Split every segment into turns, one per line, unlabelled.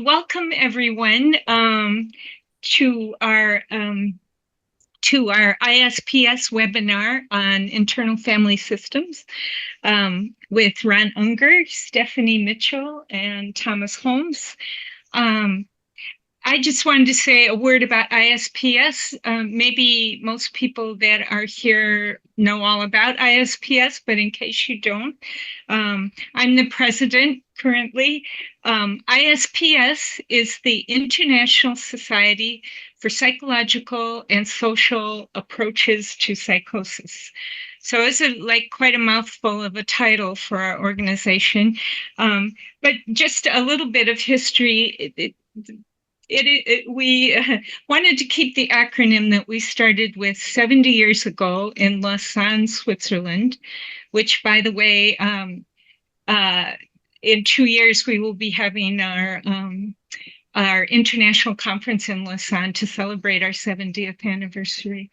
Welcome everyone to our ISPS webinar on internal family systems with Ron Unger, Stephanie Mitchell, and Thomas Holmes. I just wanted to say a word about ISPS. Maybe most people that are here know all about ISPS, but in case you don't, I'm the president currently. ISPS is the International Society for Psychological and Social Approaches to Psychosis. So it's quite a mouthful of a title for our organization. But just a little bit of history. We wanted to keep the acronym that we started with 70 years ago in Lausanne, Switzerland, which, by the way, in 2 years, we will be having our international conference in Lausanne to celebrate our 70th anniversary.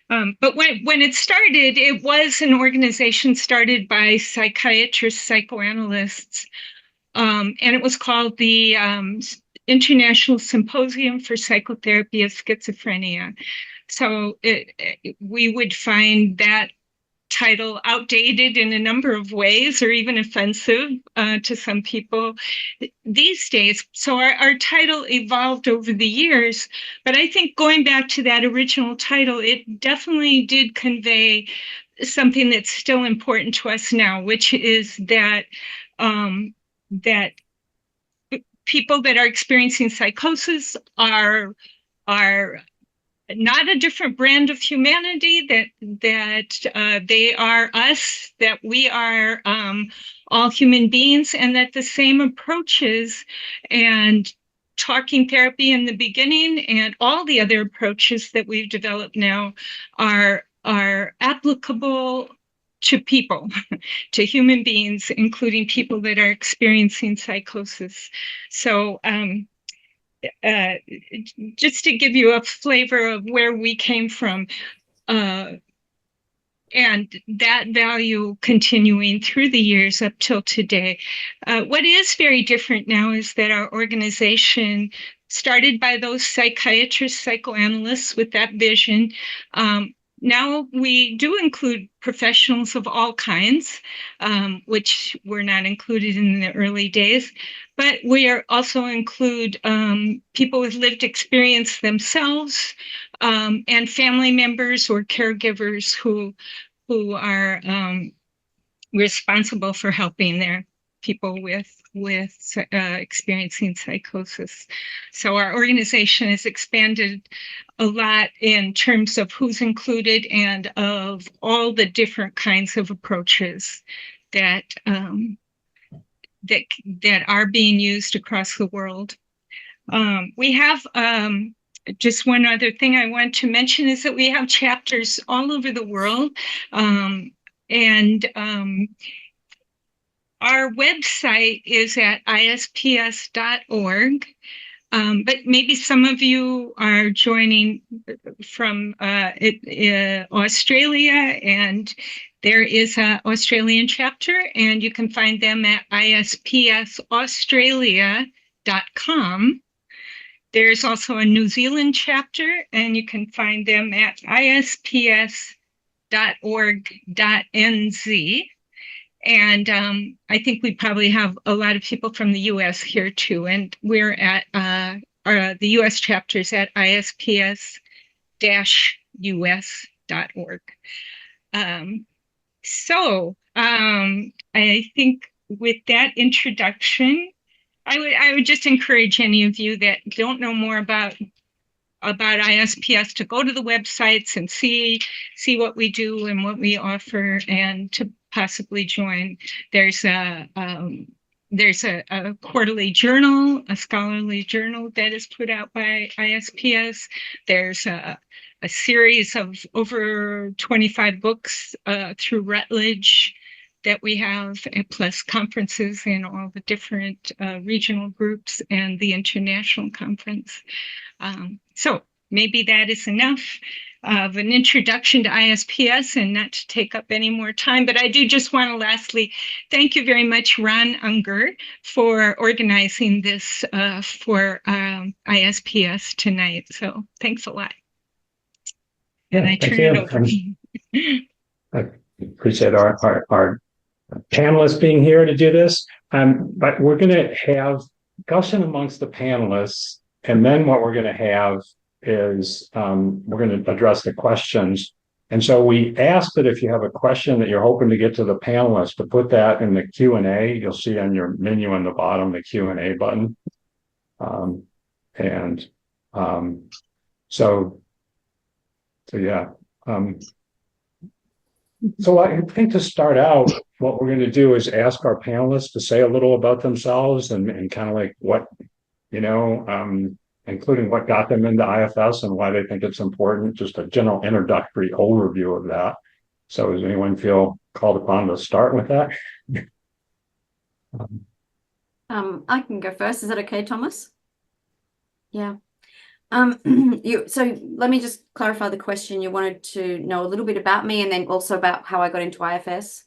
But when it started, it was an organization started by psychiatrists, psychoanalysts, and it was called the International Symposium for Psychotherapy of Schizophrenia. So we would find that title outdated in a number of ways, or even offensive to some people these days. So our title evolved over the years, but I think going back to that original title, it definitely did convey something that's still important to us now, which is that that people that are experiencing psychosis are not a different brand of humanity, that they are us, that we are all human beings, and that the same approaches and talking therapy in the beginning and all the other approaches that we've developed now are applicable to people, to human beings, including people that are experiencing psychosis. So just to give you a flavor of where we came from, and that value continuing through the years up till today. What is very different now is that our organization, started by those psychiatrists, psychoanalysts with that vision, now we do include professionals of all kinds, which were not included in the early days, but we also include people with lived experience themselves, and family members or caregivers who are responsible for helping their people with experiencing psychosis. So our organization has expanded a lot in terms of who's included and of all the different kinds of approaches that that are being used across the world. We have just one other thing I want to mention is that we have chapters all over the world, and our website is at isps.org, but maybe some of you are joining from Australia, and there is an Australian chapter, and you can find them at ispsaustralia.com. There's also a New Zealand chapter, and you can find them at isps.org.nz. And I think we probably have a lot of people from the U.S. here too. And we're at the U.S. chapters at isps-us.org. I think with that introduction, I would just encourage any of you that don't know more about ISPS to go to the websites and see what we do and what we offer, and to possibly join. There's a quarterly journal, a scholarly journal that is put out by ISPS. There's a series of over 25 books through Routledge that we have, plus conferences in all the different regional groups and the international conference. So maybe that is enough of an introduction to ISPS and not to take up any more time. But I do just want to lastly thank you very much, Ron Unger, for organizing this for ISPS tonight. So thanks a lot. And I turn it over.
I appreciate our panelists being here to do this. But we're going to have discussion amongst the panelists, and then what we're going to have is we're going to address the questions. And so we ask that if you have a question that you're hoping to get to the panelists, to put that in the Q&A. You'll see on your menu on the bottom the Q&A button. So yeah. So I think to start out, what we're going to do is ask our panelists to say a little about themselves and kind of like what, including what got them into IFS and why they think it's important, just a general introductory overview of that. So does anyone feel called upon to start with that?
I can go first. Is that okay, Thomas? Yeah. So let me just clarify the question. You wanted to know a little bit about me and then also about how I got into IFS?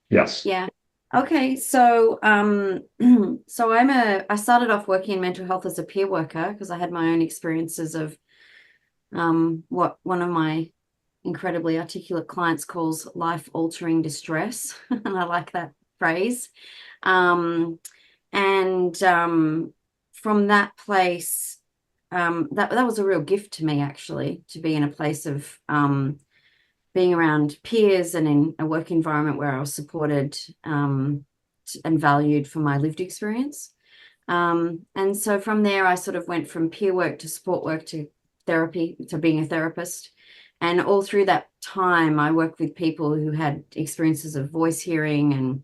Yes.
Yeah. Okay. So I started off working in mental health as a peer worker because I had my own experiences of what one of my incredibly articulate clients calls life-altering distress. And I like that phrase. From that place, that was a real gift to me, actually, to be in a place of being around peers and in a work environment where I was supported and valued for my lived experience. And so from there, I sort of went from peer work to support work to therapy, to being a therapist. And all through that time, I worked with people who had experiences of voice hearing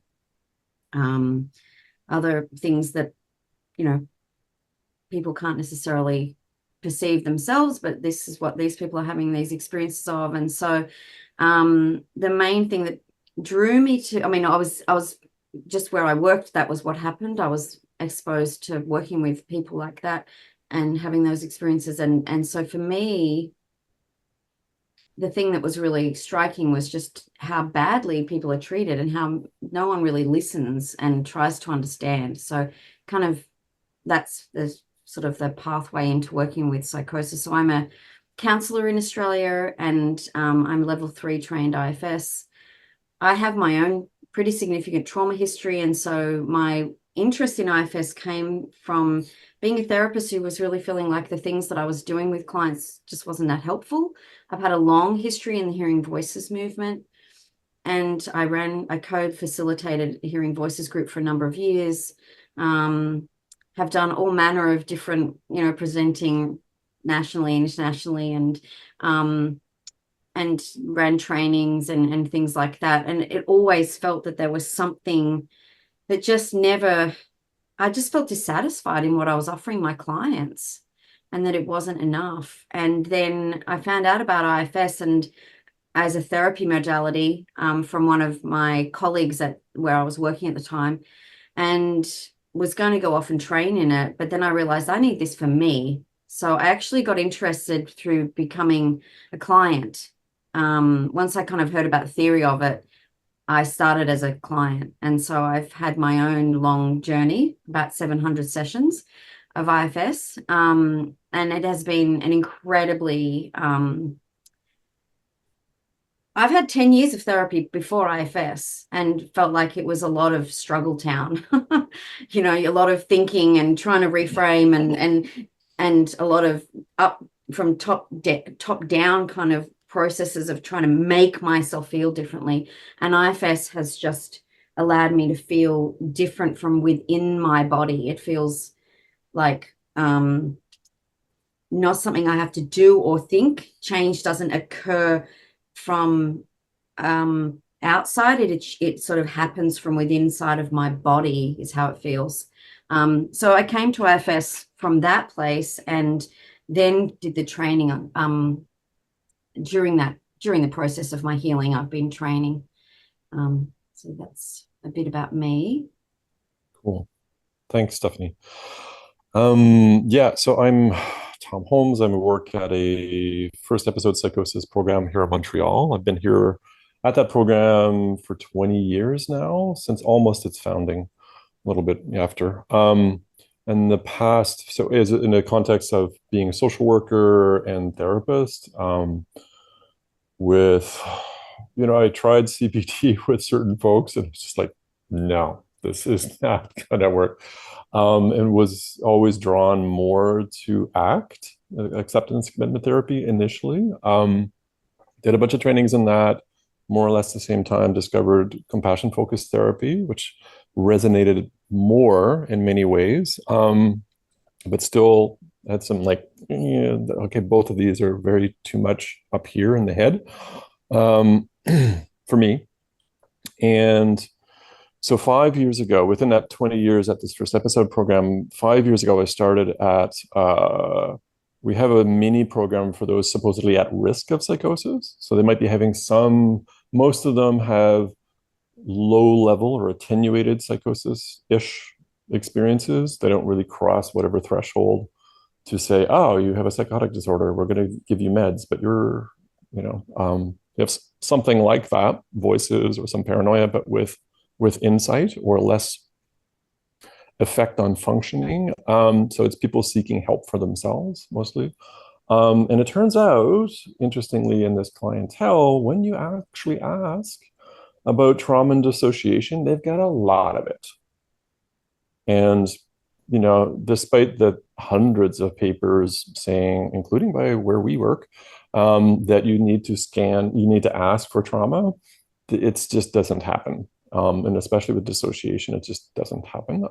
and other things that, people can't necessarily perceive themselves, but this is what these people are having these experiences of. And so the main thing that drew me to, I was just where I worked, that was what happened. I was exposed to working with people like that and having those experiences. And so for me, the thing that was really striking was just how badly people are treated and how no one really listens and tries to understand. So kind of that's the sort of the pathway into working with psychosis. So I'm a counselor in Australia and I'm level 3 trained IFS. I have my own pretty significant trauma history. And so my interest in IFS came from being a therapist who was really feeling like the things that I was doing with clients just wasn't that helpful. I've had a long history in the Hearing Voices movement, and I co-facilitated a Hearing Voices group for a number of years. Have done all manner of different, presenting nationally, internationally, and ran trainings and things like that. And it always felt that there was something that I just felt dissatisfied in what I was offering my clients and that it wasn't enough. And then I found out about IFS and as a therapy modality from one of my colleagues where I was working at the time, and was going to go off and train in it. But then I realized I need this for me. So I actually got interested through becoming a client. Once I kind of heard about the theory of it, I started as a client. And so I've had my own long journey, about 700 sessions of IFS. And it has been an incredibly, I've had 10 years of therapy before IFS and felt like it was a lot of struggle town, a lot of thinking and trying to reframe and a lot of up from top down kind of processes of trying to make myself feel differently. And IFS has just allowed me to feel different from within my body. It feels like not something I have to do or think. Change doesn't occur from outside. It sort of happens from within inside of my body is how it feels. So I came to IFS from that place and then did the training during the process of my healing. I've been training. So that's a bit about me.
Cool. Thanks, Stephanie. So I'm Tom Holmes. I work at a first episode psychosis program here in Montreal. I've been here at that program for 20 years now, since almost its founding, a little bit after. In the past, so is in the context of being a social worker and therapist, with, I tried CBT with certain folks, and it's just like, no, this is not gonna work. And was always drawn more to ACT, acceptance commitment therapy initially. Did a bunch of trainings in that, more or less the same time, discovered compassion focused therapy, which resonated more in many ways, but still had some like, okay, both of these are very too much up here in the head, for me. And so 5 years ago, within that 20 years at this first episode program, 5 years ago, I started at, we have a mini program for those supposedly at risk of psychosis. So they might be having most of them have low level or attenuated psychosis-ish experiences. They don't really cross whatever threshold to say, oh, you have a psychotic disorder, we're going to give you meds, but you have something like that, voices or some paranoia, but with insight or less effect on functioning. So it's people seeking help for themselves mostly. And it turns out, interestingly, in this clientele, when you actually ask about trauma and dissociation, they've got a lot of it. And, despite the hundreds of papers saying, including by where we work, that you need to ask for trauma, it just doesn't happen. And especially with dissociation, it just doesn't happen.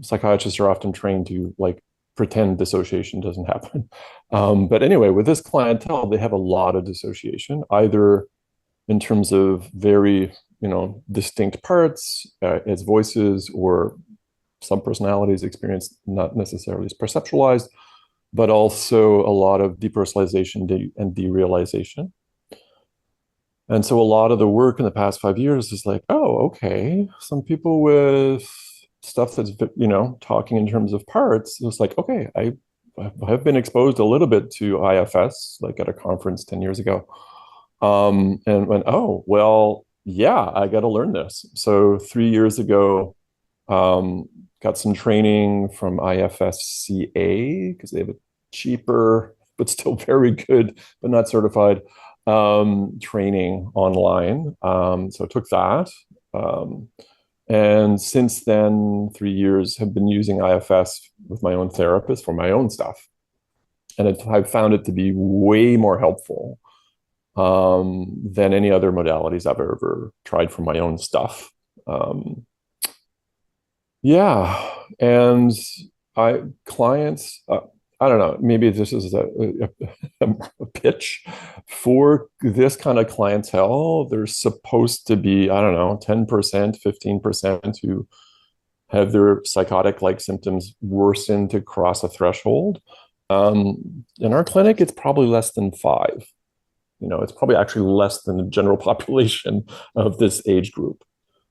Psychiatrists are often trained to pretend dissociation doesn't happen. But anyway, with this clientele, they have a lot of dissociation, either in terms of very, distinct parts as voices, or some personalities experience not necessarily as perceptualized, but also a lot of depersonalization and derealization. And so a lot of the work in the past 5 years is like, oh, okay, some people with stuff that's, talking in terms of parts, it's like, okay, I have been exposed a little bit to IFS, like at a conference 10 years ago. And went, oh, well, yeah, I got to learn this. So 3 years ago, got some training from IFSCA, because they have a cheaper, but still very good, but not certified, training online. So I took that. And since then, 3 years, have been using IFS with my own therapist for my own stuff. And I've found it to be way more helpful than any other modalities I've ever tried for my own stuff. Yeah. And clients, I don't know, maybe this is a pitch for this kind of clientele. There's supposed to be, I don't know, 10%, 15% who have their psychotic-like symptoms worsen to cross a threshold. In our clinic, it's probably less than 5. It's probably actually less than the general population of this age group.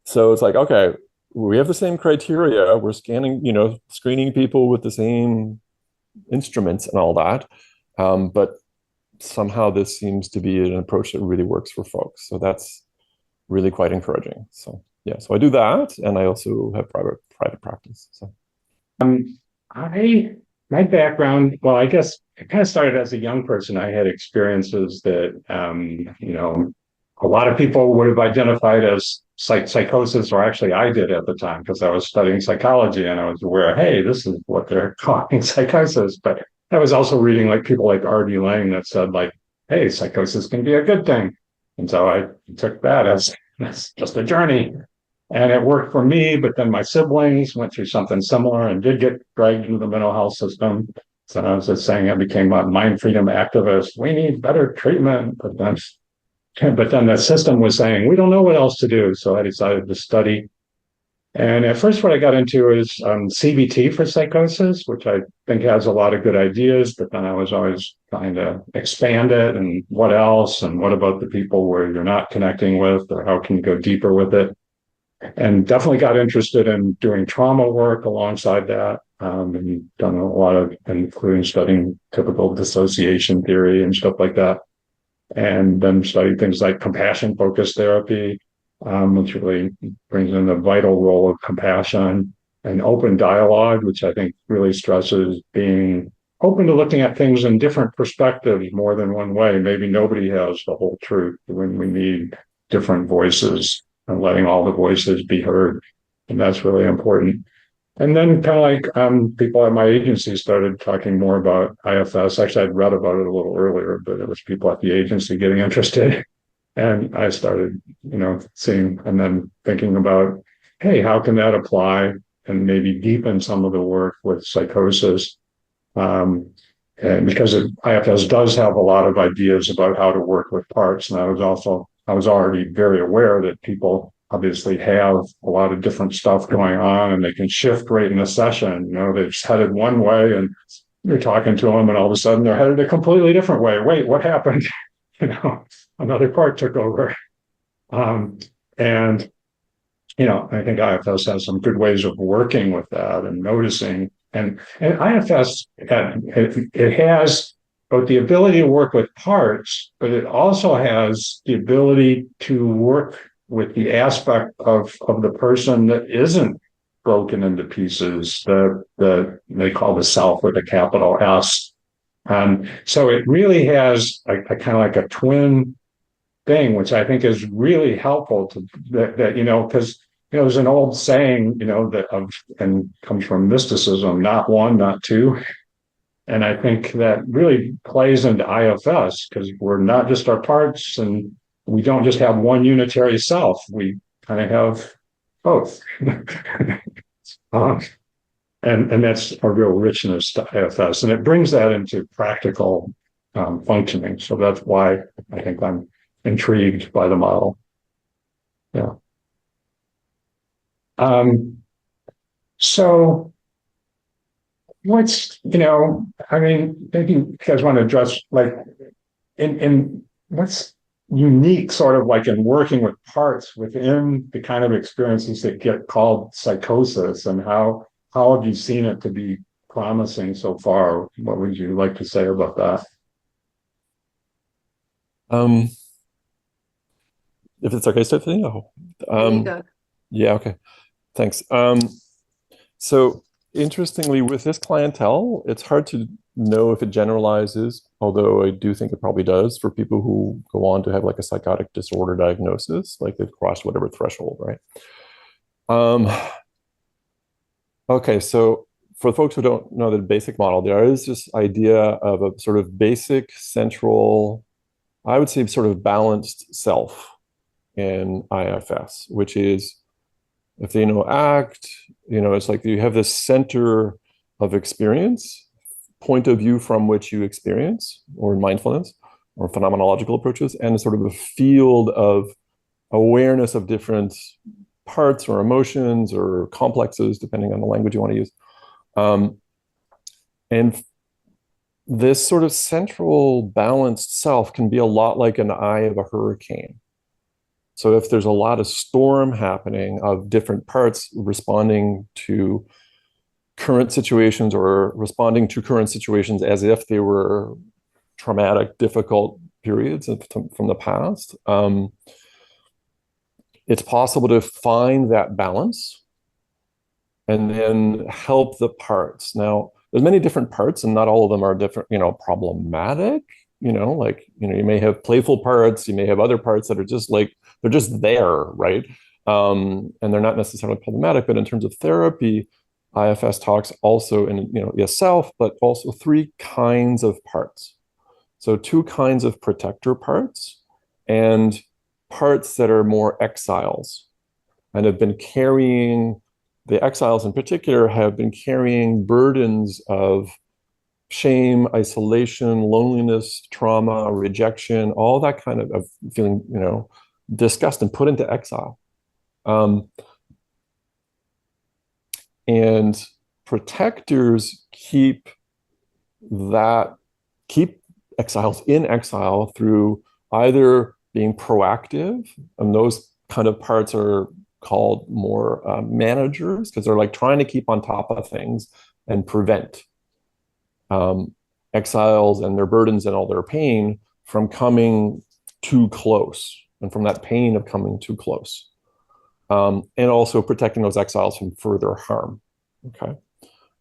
So it's like, okay, we have the same criteria. We're screening people with the same instruments and all that. But somehow this seems to be an approach that really works for folks. So that's really quite encouraging. So yeah, so I do that. And I also have private practice. So
my background, well, I guess it kind of started as a young person. I had experiences that, a lot of people would have identified as psychosis, or actually I did at the time, because I was studying psychology and I was aware, hey, this is what they're calling psychosis. But I was also reading people like R.D. Laing that said hey, psychosis can be a good thing. And so I took that as just a journey. And it worked for me, but then my siblings went through something similar and did get dragged into the mental health system. So I was just saying, I became a mind freedom activist. We need better treatment. But then the system was saying, we don't know what else to do. So I decided to study. And at first, what I got into is CBT for psychosis, which I think has a lot of good ideas. But then I was always trying to expand it, and what else? And what about the people where you're not connecting with, or how can you go deeper with it? and definitely got interested in doing trauma work alongside that. And done a lot of, including studying typical dissociation theory and stuff like that. And then studied things like compassion focused therapy, which really brings in the vital role of compassion and open dialogue, which I think really stresses being open to looking at things in different perspectives more than one way. Maybe nobody has the whole truth when we need different voices and letting all the voices be heard. And that's really important. And then kind of like people at my agency started talking more about IFS. Actually, I'd read about it a little earlier, but it was people at the agency getting interested. And I started, seeing and then thinking about, hey, how can that apply and maybe deepen some of the work with psychosis? And because IFS does have a lot of ideas about how to work with parts. And I was already very aware that people obviously have a lot of different stuff going on and they can shift right in a session. They're just headed one way and you're talking to them and all of a sudden they're headed a completely different way. Wait, what happened? Another part took over. And I think IFS has some good ways of working with that and noticing. And IFS, it has both the ability to work with parts, but it also has the ability to work with the aspect of the person that isn't broken into pieces, that they call the self with a capital S. So it really has a kind of like a twin thing, which I think is really helpful to that because there's an old saying, and comes from mysticism, not one, not two. And I think that really plays into IFS because we're not just our parts and we don't just have one unitary self. We kind of have both. And that's a real richness to IFS. And it brings that into practical functioning. So that's why I think I'm intrigued by the model. Yeah. So what's, maybe you guys want to address like in what's unique sort of like in working with parts within the kind of experiences that get called psychosis, and how have you seen it to be promising so far? What would you like to say about that?
If it's okay, Stephanie?
There you go.
Yeah, okay. Thanks. So interestingly, with this clientele, it's hard to know if it generalizes, although I do think it probably does for people who go on to have like a psychotic disorder diagnosis, like they've crossed whatever threshold, right? Okay, so for the folks who don't know the basic model, there is this idea of a sort of basic central, I would say sort of balanced self in IFS, which is if they act, it's like you have this center of experience, point of view from which you experience, or mindfulness, or phenomenological approaches, and a sort of a field of awareness of different parts or emotions or complexes, depending on the language you want to use. And this sort of central balanced self can be a lot like an eye of a hurricane. So if there's a lot of storm happening of different parts responding to current situations or responding to current situations as if they were traumatic, difficult periods from the past, it's possible to find that balance and then help the parts. Now, there's many different parts and not all of them are different, problematic. You may have playful parts, you may have other parts that are just like, they're just there, right? And they're not necessarily problematic, but in terms of therapy, IFS talks also in, self, but also 3 kinds of parts. So 2 kinds of protector parts and parts that are more exiles and have been carrying, the exiles in particular have been carrying burdens of shame, isolation, loneliness, trauma, rejection, all that kind of feeling, disgust and put into exile. And protectors keep exiles in exile through either being proactive, and those kind of parts are called more managers, because they're like trying to keep on top of things and prevent exiles and their burdens and all their pain from coming too close, and from that pain of coming too close. And also protecting those exiles from further harm. Okay.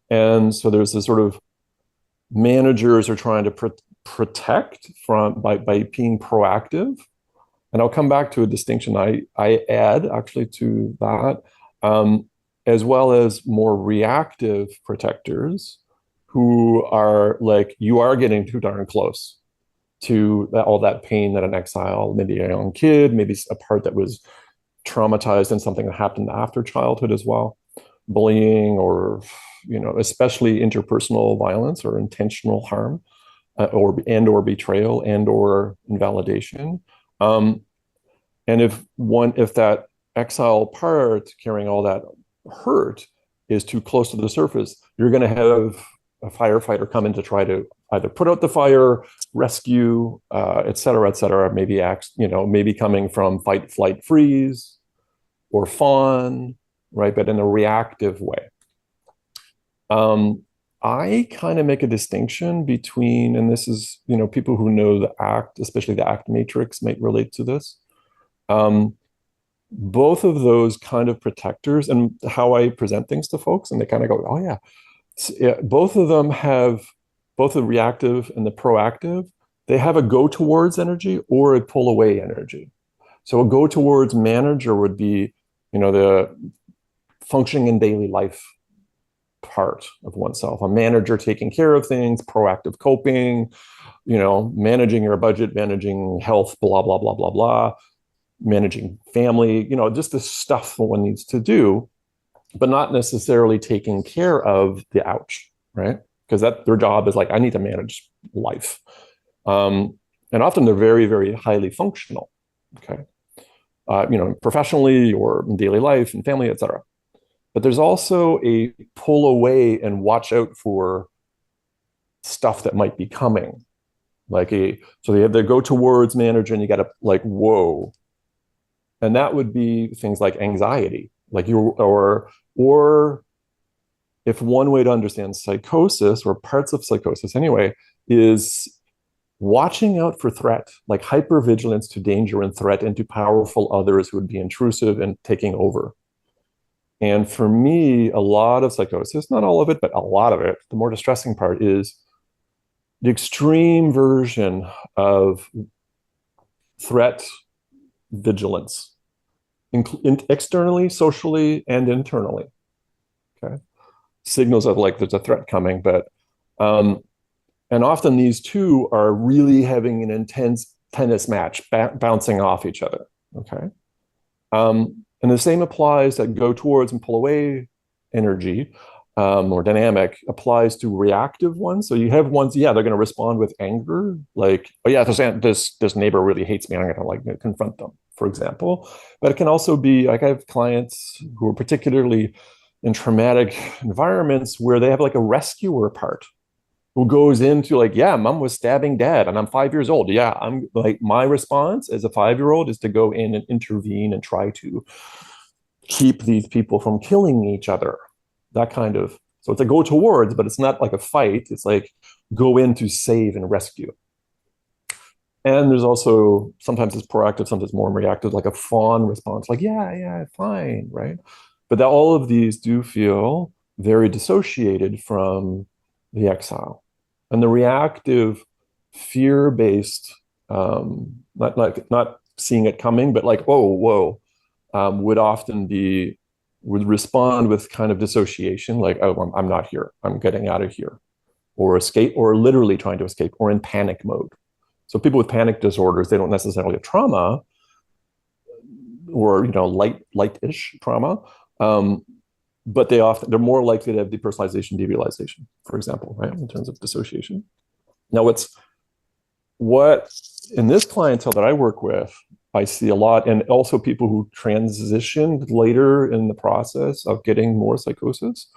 And so there's this sort of managers are trying to protect from by being proactive. And I'll come back to a distinction I add actually to that, as well as more reactive protectors who are like, you are getting too darn close to all that pain that an exile, maybe a young kid, maybe a part that was traumatized in something that happened after childhood as well, bullying, or especially interpersonal violence or intentional harm, or betrayal or invalidation. And if that exile part carrying all that hurt is too close to the surface, you're going to have a firefighter come in to try to either put out the fire, rescue, et cetera, maybe coming from fight, flight, freeze, or fawn, right? But in a reactive way. I kind of make a distinction between, and this is, people who know the ACT, especially the ACT matrix, might relate to this. Both of those kind of protectors, and how I present things to folks, and they kind of go, oh yeah. Both of them have, both the reactive and the proactive, they have a go towards energy or a pull away energy. So a go towards manager would be, the functioning in daily life part of oneself. A manager taking care of things, proactive coping, managing your budget, managing health, blah, blah, blah, blah, blah, managing family, just the stuff one needs to do, but not necessarily taking care of the ouch, right? Because their job is like, I need to manage life. And often they're very, very highly functional, okay? Professionally or in daily life and family, et cetera. But there's also a pull away and watch out for stuff that might be coming. So they have their go towards manager, and you got to like, whoa. And that would be things like anxiety, or if one way to understand psychosis, or parts of psychosis anyway, is watching out for threat, like hypervigilance to danger and threat, and to powerful others who would be intrusive and taking over. And for me, a lot of psychosis, not all of it, but a lot of it, the more distressing part is the extreme version of threat vigilance, externally, socially, and internally. Okay, signals of like there's a threat coming, but and often these two are really having an intense tennis match, bouncing off each other. Okay, and the same applies that go towards and pull away energy, or dynamic, applies to reactive ones. So you have ones, they're going to respond with anger, like, oh yeah, this neighbor really hates me, I'm going to confront them, for example. But it can also be like, I have clients who are particularly in traumatic environments where they have like a rescuer part who goes into like, yeah, mom was stabbing dad and I'm 5 years old. Yeah, I'm like, my response as a 5-year-old is to go in and intervene and try to keep these people from killing each other. That kind of, so it's a go towards, but it's not like a fight. It's like go in to save and rescue. And there's also, sometimes it's proactive, sometimes more reactive, like a fawn response, like, yeah, fine, right? But that all of these do feel very dissociated from the exile. And the reactive, fear-based, not seeing it coming, but like, oh, whoa, would respond with kind of dissociation, like, oh, I'm not here, I'm getting out of here, or escape, or literally trying to escape, or in panic mode. So people with panic disorders, they don't necessarily have trauma, or light-ish trauma, but they're more likely to have depersonalization, derealization, for example, right, in terms of dissociation. Now, what in this clientele that I work with, I see a lot, and also people who transitioned later in the process of getting more psychosis.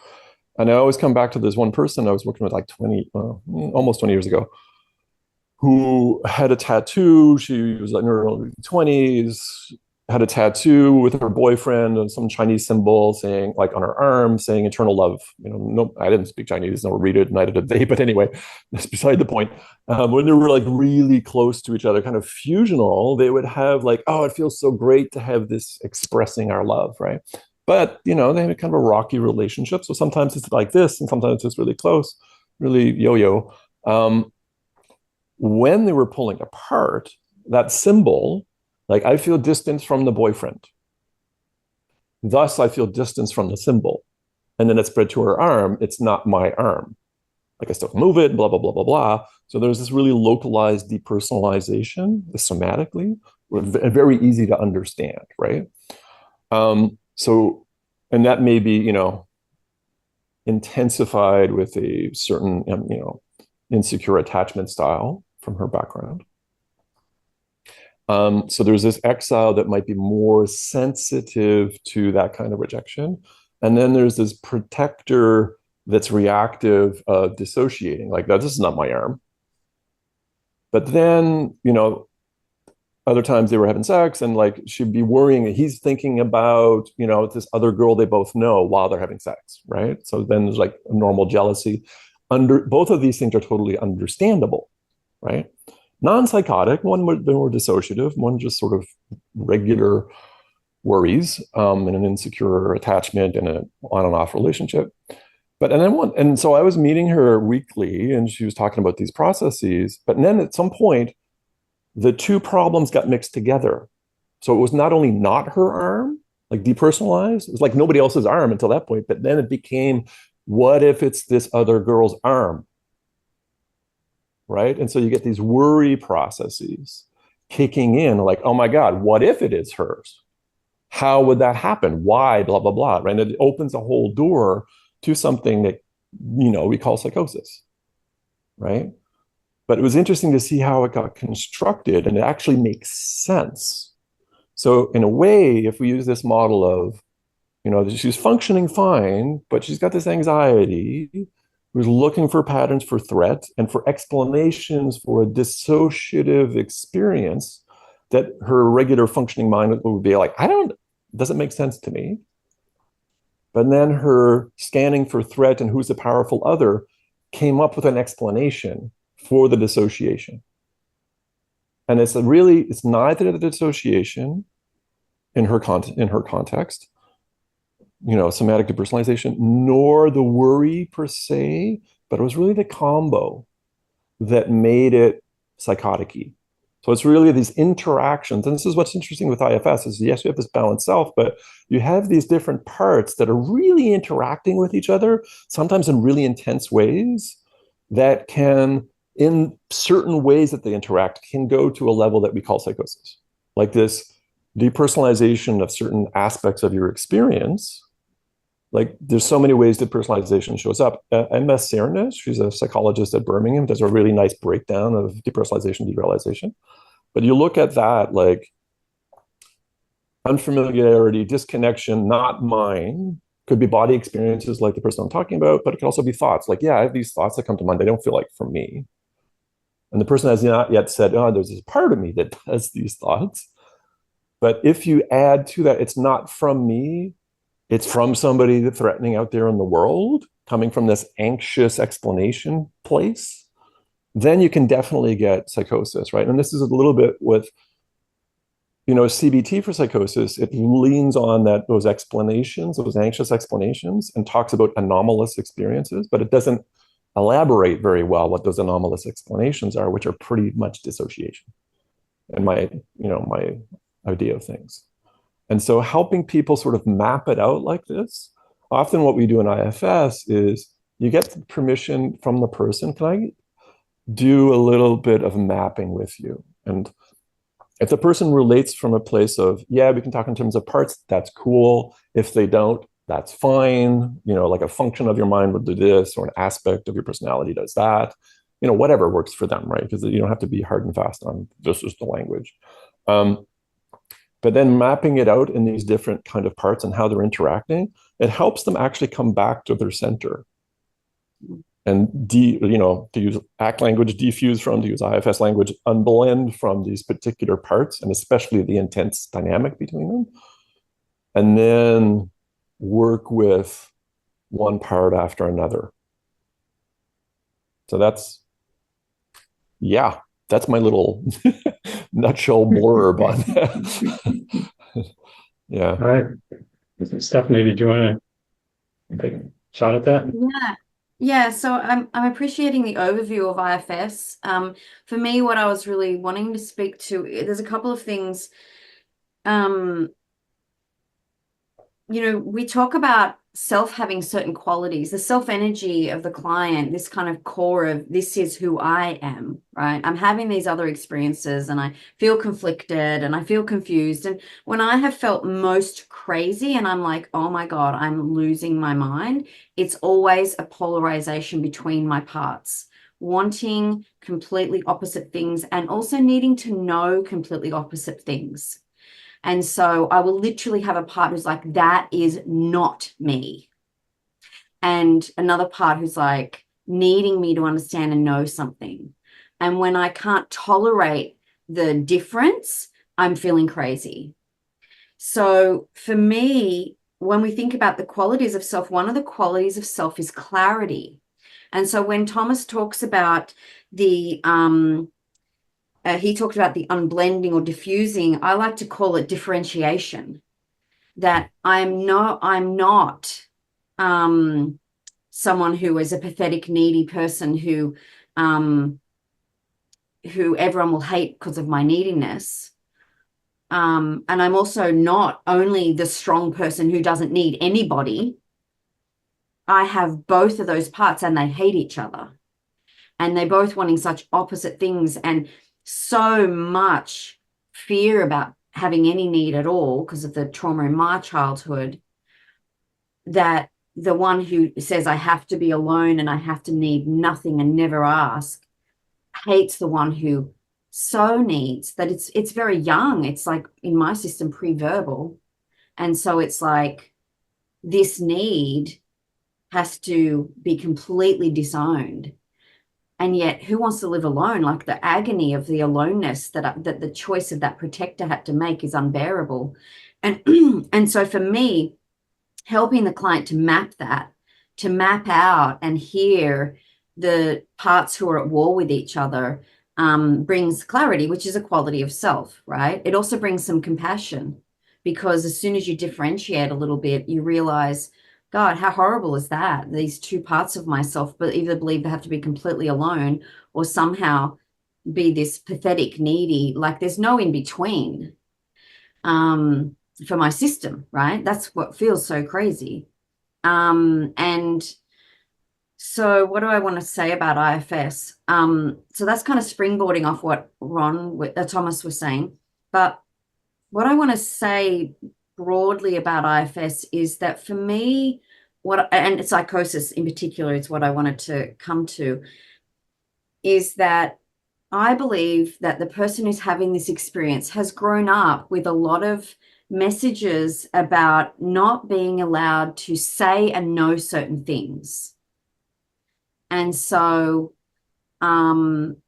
And I always come back to this one person I was working with like almost 20 years ago, who had a tattoo. She was in her early 20s, had a tattoo with her boyfriend and some Chinese symbol saying, like on her arm, saying eternal love. No, I didn't speak Chinese, nor read it, neither did they. But anyway, that's beside the point. When they were like really close to each other, kind of fusional, they would have like, oh, it feels so great to have this expressing our love, right? But they have a kind of a rocky relationship. So sometimes it's like this, and sometimes it's really close, really yo-yo. When they were pulling apart, that symbol, like I feel distance from the boyfriend. Thus, I feel distance from the symbol. And then it spread to her arm. It's not my arm. Like I still move it, blah, blah, blah, blah, blah. So there's this really localized depersonalization, somatically, very easy to understand, right? And that may be, intensified with a certain, insecure attachment style from her background. So there's this exile that might be more sensitive to that kind of rejection. And then there's this protector that's reactive of dissociating, like, this is not my arm. But then, other times they were having sex and like she'd be worrying that he's thinking about, this other girl they both know while they're having sex, right? So then there's like a normal jealousy. Both of these things are totally understandable, right? Non-psychotic, one more dissociative, one just sort of regular worries in an insecure attachment and an on and off relationship. And so I was meeting her weekly and she was talking about these processes, but then at some point, the two problems got mixed together. So it was not only not her arm, like depersonalized, it was like nobody else's arm until that point, but then it became, what if it's this other girl's arm? Right? And so you get these worry processes kicking in, like, oh my God, what if it is hers? How would that happen? Why? Blah, blah, blah. Right? And it opens a whole door to something that, we call psychosis. Right? But it was interesting to see how it got constructed, and it actually makes sense. So in a way, if we use this model of, she's functioning fine, but she's got this anxiety, who's looking for patterns for threat and for explanations for a dissociative experience that her regular functioning mind would be like, doesn't make sense to me. But then her scanning for threat and who's the powerful other came up with an explanation for the dissociation. And it's neither the dissociation in her context, somatic depersonalization, nor the worry per se, but it was really the combo that made it psychotic-y. So it's really these interactions, and this is what's interesting with IFS is, yes, you have this balanced self, but you have these different parts that are really interacting with each other, sometimes in really intense ways, that can, in certain ways that they interact, can go to a level that we call psychosis. Like this depersonalization of certain aspects of your experience. Like there's so many ways that personalization shows up. M.S. Cernes, she's a psychologist at Birmingham, does a really nice breakdown of depersonalization, derealization. But you look at that, like unfamiliarity, disconnection, not mine, could be body experiences like the person I'm talking about, but it can also be thoughts. Like, yeah, I have these thoughts that come to mind. They don't feel like for me. And the person has not yet said, oh, there's this part of me that does these thoughts. But if you add to that, it's not from me, it's from somebody that's threatening out there in the world, coming from this anxious explanation place, then you can definitely get psychosis, right? And this is a little bit with, CBT for psychosis. It leans on those explanations, those anxious explanations, and talks about anomalous experiences, but it doesn't elaborate very well what those anomalous explanations are, which are pretty much dissociation, and my idea of things. And so helping people sort of map it out like this, often what we do in IFS is you get permission from the person, can I do a little bit of mapping with you? And if the person relates from a place of, yeah, we can talk in terms of parts, that's cool. If they don't, that's fine. Like a function of your mind would do this, or an aspect of your personality does that. Whatever works for them, right? Because you don't have to be hard and fast on this is the language. But then mapping it out in these different kind of parts and how they're interacting, it helps them actually come back to their center to use ACT language, defuse from, to use IFS language, unblend from these particular parts, and especially the intense dynamic between them. And then work with one part after another. So that's my little nutshell blurb on that. Yeah.
All right. Stephanie, did you want to take a shot at that?
Yeah, so I'm appreciating the overview of IFS. For me, what I was really wanting to speak to, there's a couple of things. We talk about self having certain qualities, the self energy of the client, this kind of core of this is who I am, right? I'm having these other experiences and I feel conflicted and I feel confused. And when I have felt most crazy and I'm like, oh my God, I'm losing my mind, it's always a polarization between my parts, wanting completely opposite things and also needing to know completely opposite things. And so I will literally have a part who's like, that is not me. And another part who's like needing me to understand and know something. And when I can't tolerate the difference, I'm feeling crazy. So for me, when we think about the qualities of self, one of the qualities of self is clarity. And so when Thomas talks about he talked about the unblending or diffusing. I like to call it differentiation. That I'm not someone who is a pathetic, needy person who everyone will hate because of my neediness. And I'm also not only the strong person who doesn't need anybody. I have both of those parts, and they hate each other, and they're both wanting such opposite things, and so much fear about having any need at all because of the trauma in my childhood, that the one who says I have to be alone and I have to need nothing and never ask hates the one who so needs that. It's very young. It's like in my system pre-verbal. And so it's like this need has to be completely disowned. And yet, who wants to live alone? Like the agony of the aloneness that the choice of that protector had to make is unbearable. And, and so for me, helping the client to map that, to map out and hear the parts who are at war with each other, brings clarity, which is a quality of self, right? It also brings some compassion, because as soon as you differentiate a little bit, you realize, God, how horrible is that? These two parts of myself, but either believe they have to be completely alone or somehow be this pathetic, needy, like there's no in between for my system, right? That's what feels so crazy. And so what do I want to say about IFS? So that's kind of springboarding off what Thomas was saying. But what I want to say broadly about IFS is that for me, and psychosis in particular is what I wanted to come to, is that I believe that the person who's having this experience has grown up with a lot of messages about not being allowed to say and know certain things. And so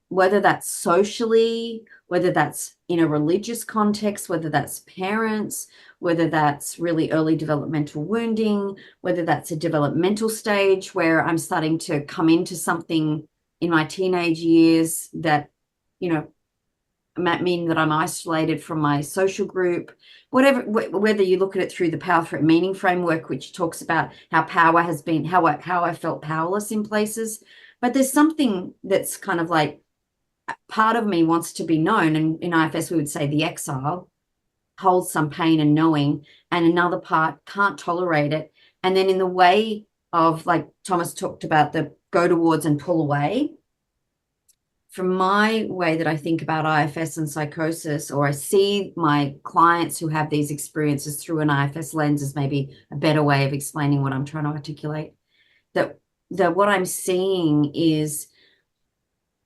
whether that's socially, whether that's in a religious context, whether that's parents, whether that's really early developmental wounding, whether that's a developmental stage where I'm starting to come into something in my teenage years that, might mean that I'm isolated from my social group, whether you look at it through the power through meaning framework, which talks about how power has been, how I felt powerless in places. But there's something that's kind of like part of me wants to be known. And in IFS, we would say the exile holds some pain and knowing, and another part can't tolerate it. And then in the way of, like Thomas talked about, the go towards and pull away, from my way that I think about IFS and psychosis, or I see my clients who have these experiences through an IFS lens, is maybe a better way of explaining what I'm trying to articulate, that what I'm seeing is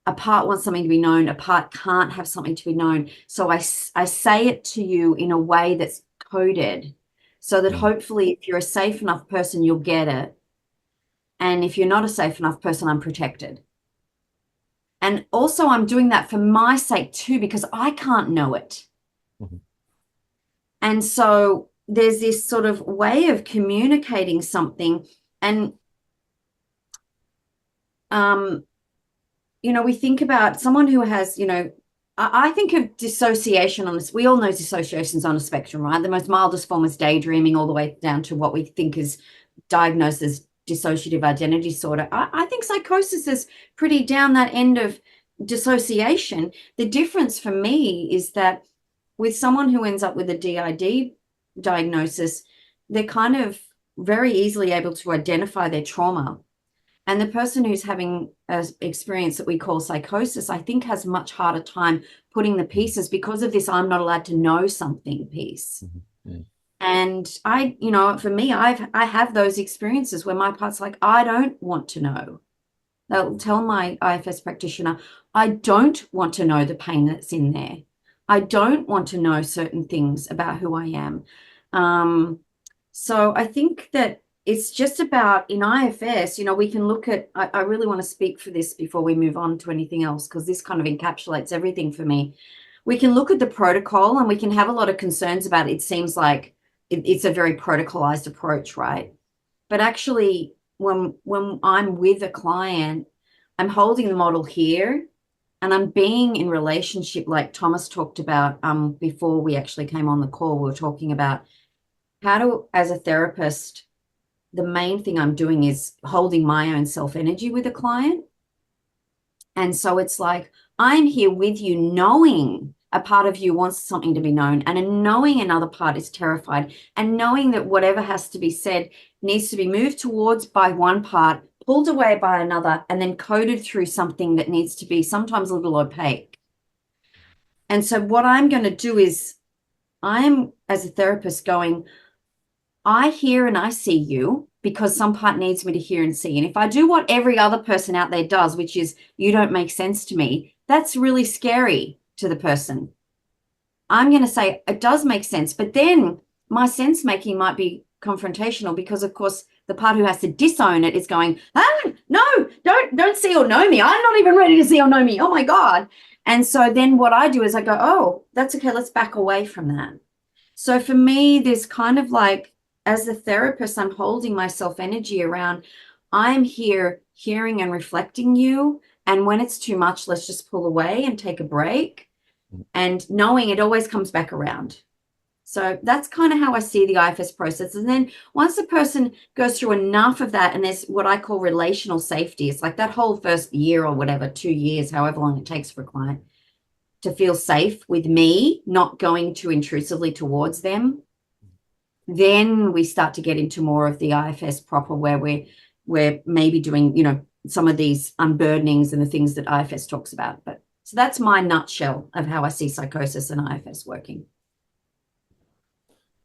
a part wants something to be known, a part can't have something to be known. So I say it to you in a way that's coded so that hopefully if you're a safe enough person, you'll get it. And if you're not a safe enough person, I'm protected. And also I'm doing that for my sake too, because I can't know it.
Mhm.
And so there's this sort of way of communicating something. And, we think about someone who has, I think of dissociation on this. We all know dissociation's on a spectrum, right? The most mildest form is daydreaming, all the way down to what we think is diagnosed as dissociative identity disorder. I think psychosis is pretty down that end of dissociation. The difference for me is that with someone who ends up with a DID diagnosis, they're kind of very easily able to identify their trauma. And the person who's having an experience that we call psychosis, I think, has much harder time putting the pieces because of this I'm not allowed to know something piece.
Mm-hmm.
And for me, I have those experiences where my part's like, I don't want to know. They'll tell my IFS practitioner, I don't want to know the pain that's in there. I don't want to know certain things about who I am. So I think that it's just about, in IFS, we can look at, I really want to speak for this before we move on to anything else, because this kind of encapsulates everything for me. We can look at the protocol and we can have a lot of concerns about it. It seems like it's a very protocolized approach, right? But actually, when I'm with a client, I'm holding the model here and I'm being in relationship, like Thomas talked about before we actually came on the call. We were talking about how to, as a therapist, the main thing I'm doing is holding my own self-energy with a client. And so it's like, I'm here with you knowing a part of you wants something to be known, and knowing another part is terrified, and knowing that whatever has to be said needs to be moved towards by one part, pulled away by another, and then coded through something that needs to be sometimes a little opaque. And so what I'm going to do is, I'm, as a therapist, going, I hear and I see you because some part needs me to hear and see. And if I do what every other person out there does, which is, you don't make sense to me, that's really scary to the person. I'm going to say, it does make sense. But then my sense making might be confrontational, because of course the part who has to disown it is going, no, don't see or know me. I'm not even ready to see or know me. Oh my God. And so then what I do is I go, oh, that's okay. Let's back away from that. So for me, there's kind of like, as a therapist, I'm holding my self-energy around, I'm here hearing and reflecting you. And when it's too much, let's just pull away and take a break, and knowing it always comes back around. So that's kind of how I see the IFS process. And then once the person goes through enough of that, and there's what I call relational safety, it's like that whole first year or whatever, 2 years, however long it takes for a client to feel safe with me, not going too intrusively towards them, then we start to get into more of the IFS proper, where we're maybe doing, some of these unburdenings and the things that IFS talks about. But so that's my nutshell of how I see psychosis and IFS working.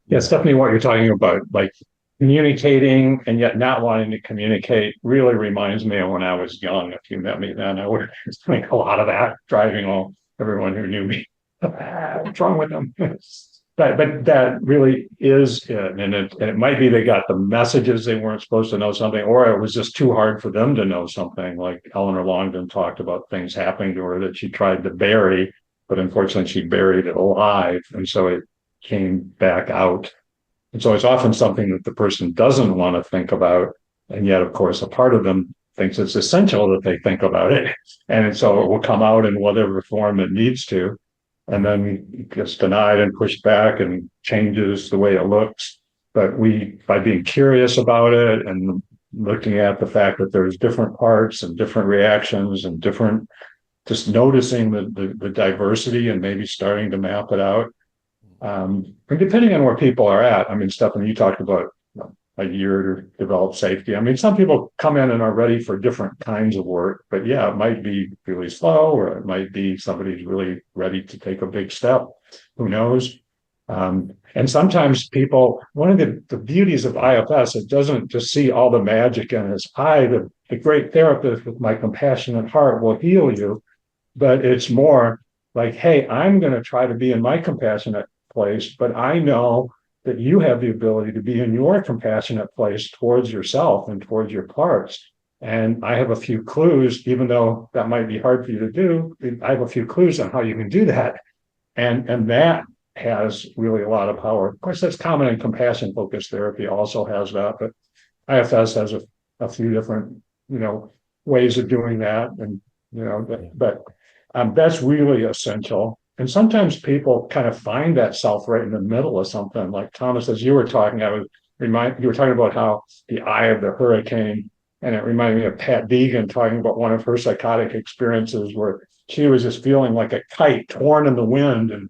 Yeah, Stephanie, what you're talking about, like communicating and yet not wanting to communicate, really reminds me of when I was young. If you met me then, I was doing a lot of that, driving everyone who knew me. What's wrong with them? But that really is it. And it might be they got the messages they weren't supposed to know something, or it was just too hard for them to know something. Like Eleanor Longden talked about things happening to her that she tried to bury, but unfortunately she buried it alive. And so it came back out. And so it's often something that the person doesn't want to think about. And yet, of course, a part of them thinks it's essential that they think about it. And so it will come out in whatever form it needs to. And then it gets denied and pushed back and changes the way it looks. But by being curious about it and looking at the fact that there's different parts and different reactions and just noticing the diversity and maybe starting to map it out. And depending on where people are at, I mean, Stephanie, you talked about a year to develop safety. I mean, some people come in and are ready for different kinds of work, but yeah, it might be really slow, or it might be somebody's really ready to take a big step. Who knows? And sometimes people, one of the beauties of IFS, it doesn't just see all the magic in its eye. The great therapist with my compassionate heart will heal you, but it's more like, hey, I'm going to try to be in my compassionate place, but I know that you have the ability to be in your compassionate place towards yourself and towards your parts. And I have a few clues, even though that might be hard for you to do, I have a few clues on how you can do that. And that has really a lot of power. Of course, that's common in compassion focused therapy also has that, but IFS has a few different, ways of doing that. And, but that's really essential. And sometimes people kind of find that self right in the middle of something. Like Thomas, as you were talking, you were talking about how the eye of the hurricane, and it reminded me of Pat Deegan talking about one of her psychotic experiences where she was just feeling like a kite torn in the wind and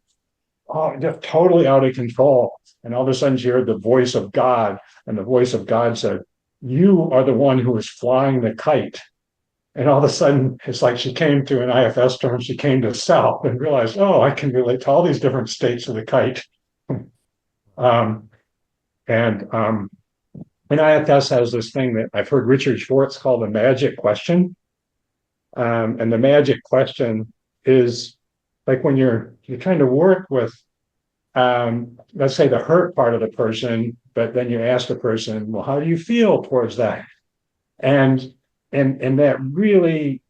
just totally out of control. And all of a sudden she heard the voice of God, and the voice of God said, "You are the one who is flying the kite." And all of a sudden, it's like she came to an IFS term, she came to self and realized, oh, I can relate to all these different states of the kite. And IFS has this thing that I've heard Richard Schwartz call the magic question. And the magic question is like when you're trying to work with, let's say, the hurt part of the person, but then you ask the person, well, how do you feel towards that? And that really,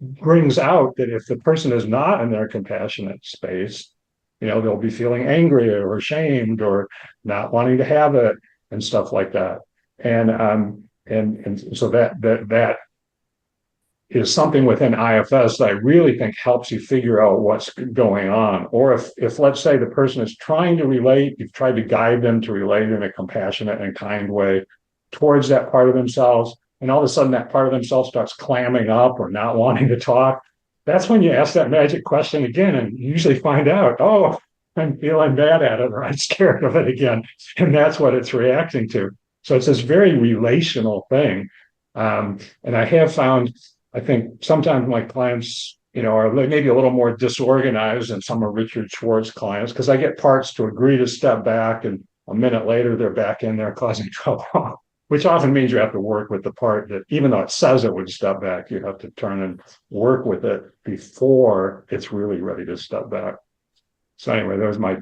brings out that if the person is not in their compassionate space, they'll be feeling angry or ashamed or not wanting to have it and stuff like that. And so that is something within IFS that I really think helps you figure out what's going on. Or if let's say the person is trying to relate, you've tried to guide them to relate in a compassionate and kind way towards that part of themselves, and all of a sudden that part of themselves starts clamming up or not wanting to talk, that's when you ask that magic question again, and you usually find out, oh, I'm feeling bad at it, or I'm scared of it again. And that's what it's reacting to. So it's this very relational thing. And I have found, I think sometimes my clients, are maybe a little more disorganized than some of Richard Schwartz's clients, because I get parts to agree to step back, and a minute later, they're back in there causing trouble. Which often means you have to work with the part that, even though it says it would step back, you have to turn and work with it before it's really ready to step back. So anyway, those are my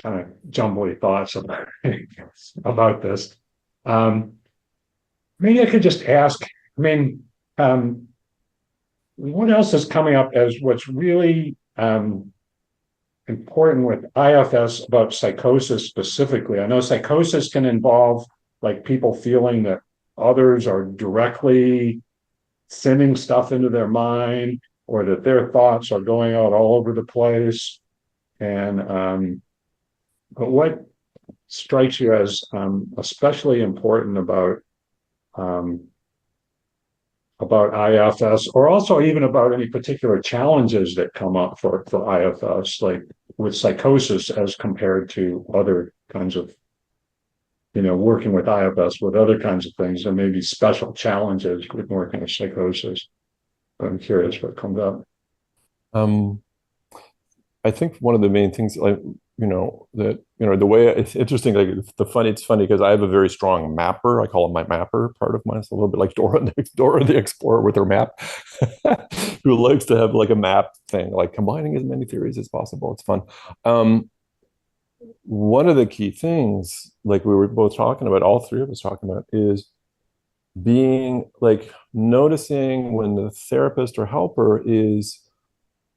kind of jumbly thoughts about this. Maybe I could just ask, what else is coming up as what's really important with IFS about psychosis specifically? I know psychosis can involve like people feeling that others are directly sending stuff into their mind, or that their thoughts are going out all over the place. And but what strikes you as especially important about IFS, or also even about any particular challenges that come up for IFS, like with psychosis as compared to other kinds of, working with IFS with other kinds of things? There may be special challenges with working with psychosis. I'm curious what comes up.
I think one of the main things, the way it's interesting, it's funny because I have a very strong mapper. I call it my mapper part of mine. It's a little bit like Dora the Explorer with her map, who likes to have like a map thing, like combining as many theories as possible. It's fun. One of the key things, like we were both talking about, all three of us talking about, is being like noticing when the therapist or helper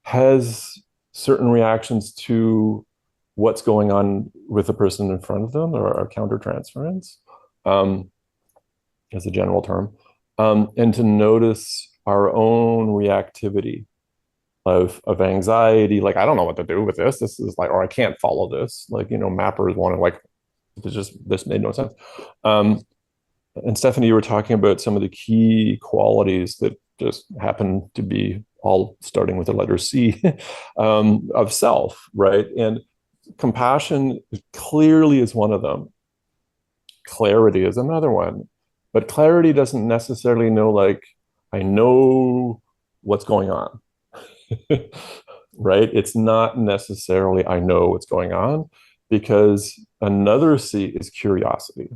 has certain reactions to what's going on with the person in front of them, or a countertransference, as a general term, and to notice our own reactivity of anxiety, like, I don't know what to do with this. This is like, or I can't follow this. Like, mappers want to like, this made no sense. And Stephanie, you were talking about some of the key qualities that just happen to be all starting with the letter C, of self, right? And compassion clearly is one of them. Clarity is another one. But clarity doesn't necessarily know, like, I know what's going on. Right? It's not necessarily I know what's going on, because another C is curiosity.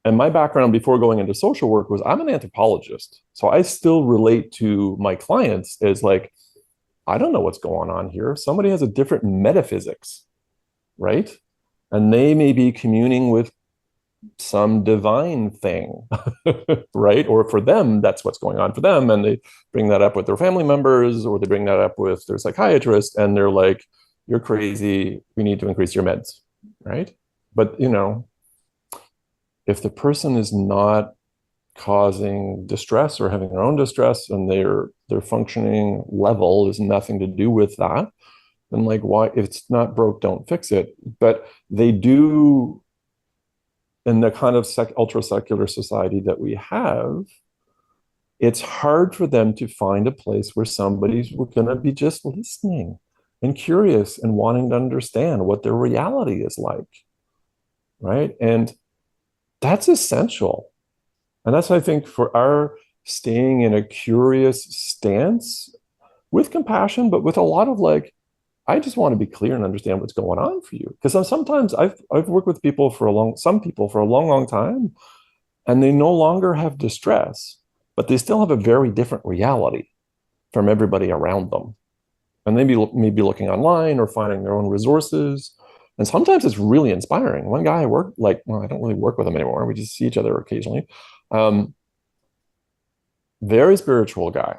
And my background before going into social work was I'm an anthropologist. So I still relate to my clients as like, I don't know what's going on here. Somebody has a different metaphysics right? And they may be communing with some divine thing, right? Or for them, that's what's going on for them. And they bring that up with their family members, or they bring that up with their psychiatrist, and they're like, you're crazy. We need to increase your meds, right? But, if the person is not causing distress or having their own distress, and their functioning level is nothing to do with that, then like, why, if it's not broke, don't fix it. But they do, in the kind of ultra secular society that we have, it's hard for them to find a place where somebody's going to be just listening and curious and wanting to understand what their reality is like, right? And that's essential. And that's, I think, for our staying in a curious stance with compassion, but with a lot of like, I just want to be clear and understand what's going on for you. Because sometimes I've worked with some people for a long, long time, and they no longer have distress, but they still have a very different reality from everybody around them. And they may be looking online or finding their own resources. And sometimes it's really inspiring. One guy I work, I don't really work with him anymore. We just see each other occasionally. Very spiritual guy,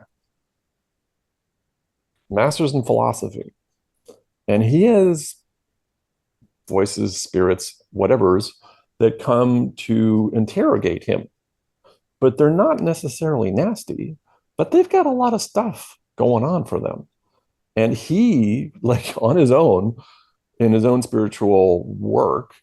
master's in philosophy. And he has voices, spirits, whatevers that come to interrogate him. But they're not necessarily nasty, but they've got a lot of stuff going on for them. And he, like on his own, in his own spiritual work,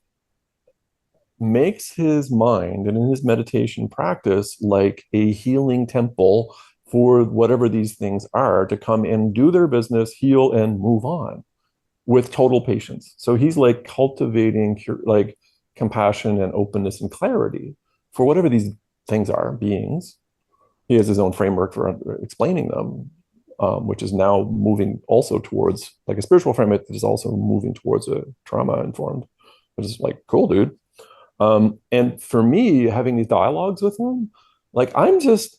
makes his mind and in his meditation practice like a healing temple for whatever these things are, to come and do their business, heal, and move on with total patience. So he's like cultivating like compassion and openness and clarity for whatever these things are, beings. He has his own framework for explaining them, which is now moving also towards like a spiritual framework that is also moving towards a trauma informed, which is like, cool, dude. And for me, having these dialogues with him, like, I'm just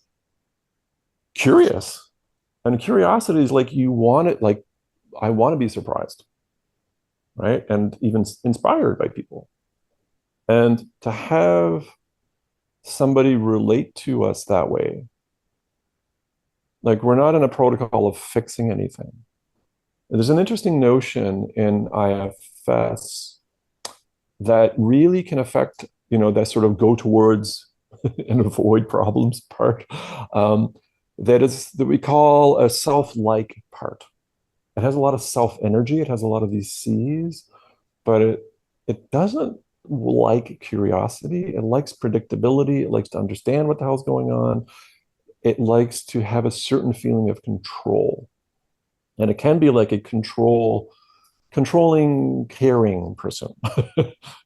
curious. And curiosity is like, you want it, like, I want to be surprised, right? And even inspired by people. And to have somebody relate to us that way, like, we're not in a protocol of fixing anything. There's an interesting notion in IFS that really can affect, that sort of go towards and avoid problems part, that we call a self-like part. It has a lot of self-energy. It has a lot of these C's, but it doesn't like curiosity. It likes predictability. It likes to understand what the hell's going on. It likes to have a certain feeling of control. And it can be like a controlling, caring person.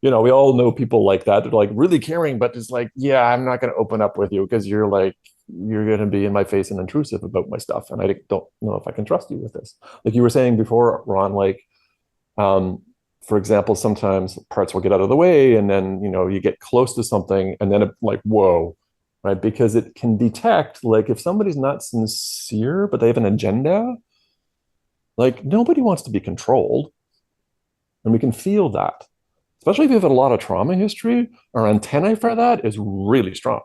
We all know people like that. They're like really caring, but it's like, yeah, I'm not going to open up with you because you're going to be in my face and intrusive about my stuff. And I don't know if I can trust you with this. Like you were saying before, Ron, like, for example, sometimes parts will get out of the way and then, you get close to something and then it like, whoa, right? Because it can detect, like, if somebody's not sincere, but they have an agenda, like nobody wants to be controlled. And we can feel that, especially if you have a lot of trauma history. Our antennae for that is really strong.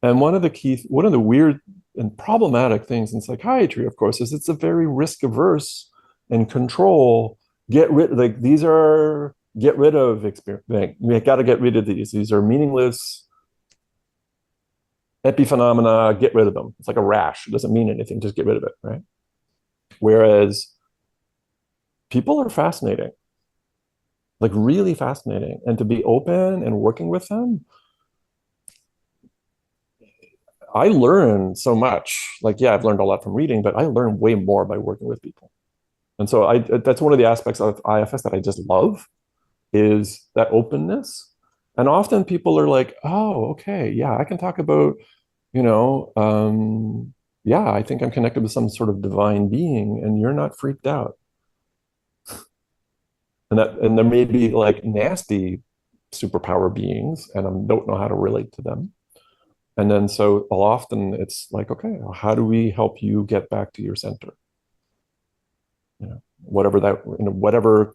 And one of the weird and problematic things in psychiatry, of course, is it's a very risk averse and control. Get rid of experience. We got to get rid of these. These are meaningless epiphenomena. Get rid of them. It's like a rash. It doesn't mean anything. Just get rid of it, right? Whereas people are fascinating, like really fascinating. And to be open and working with them, I learn so much. Like, yeah, I've learned a lot from reading, but I learn way more by working with people. And so that's one of the aspects of IFS that I just love, is that openness. And often people are like, oh, okay, yeah, I can talk about, yeah, I think I'm connected with some sort of divine being, and you're not freaked out. And there may be like nasty superpower beings, and I don't know how to relate to them. And then so often it's like, okay, how do we help you get back to your center? Whatever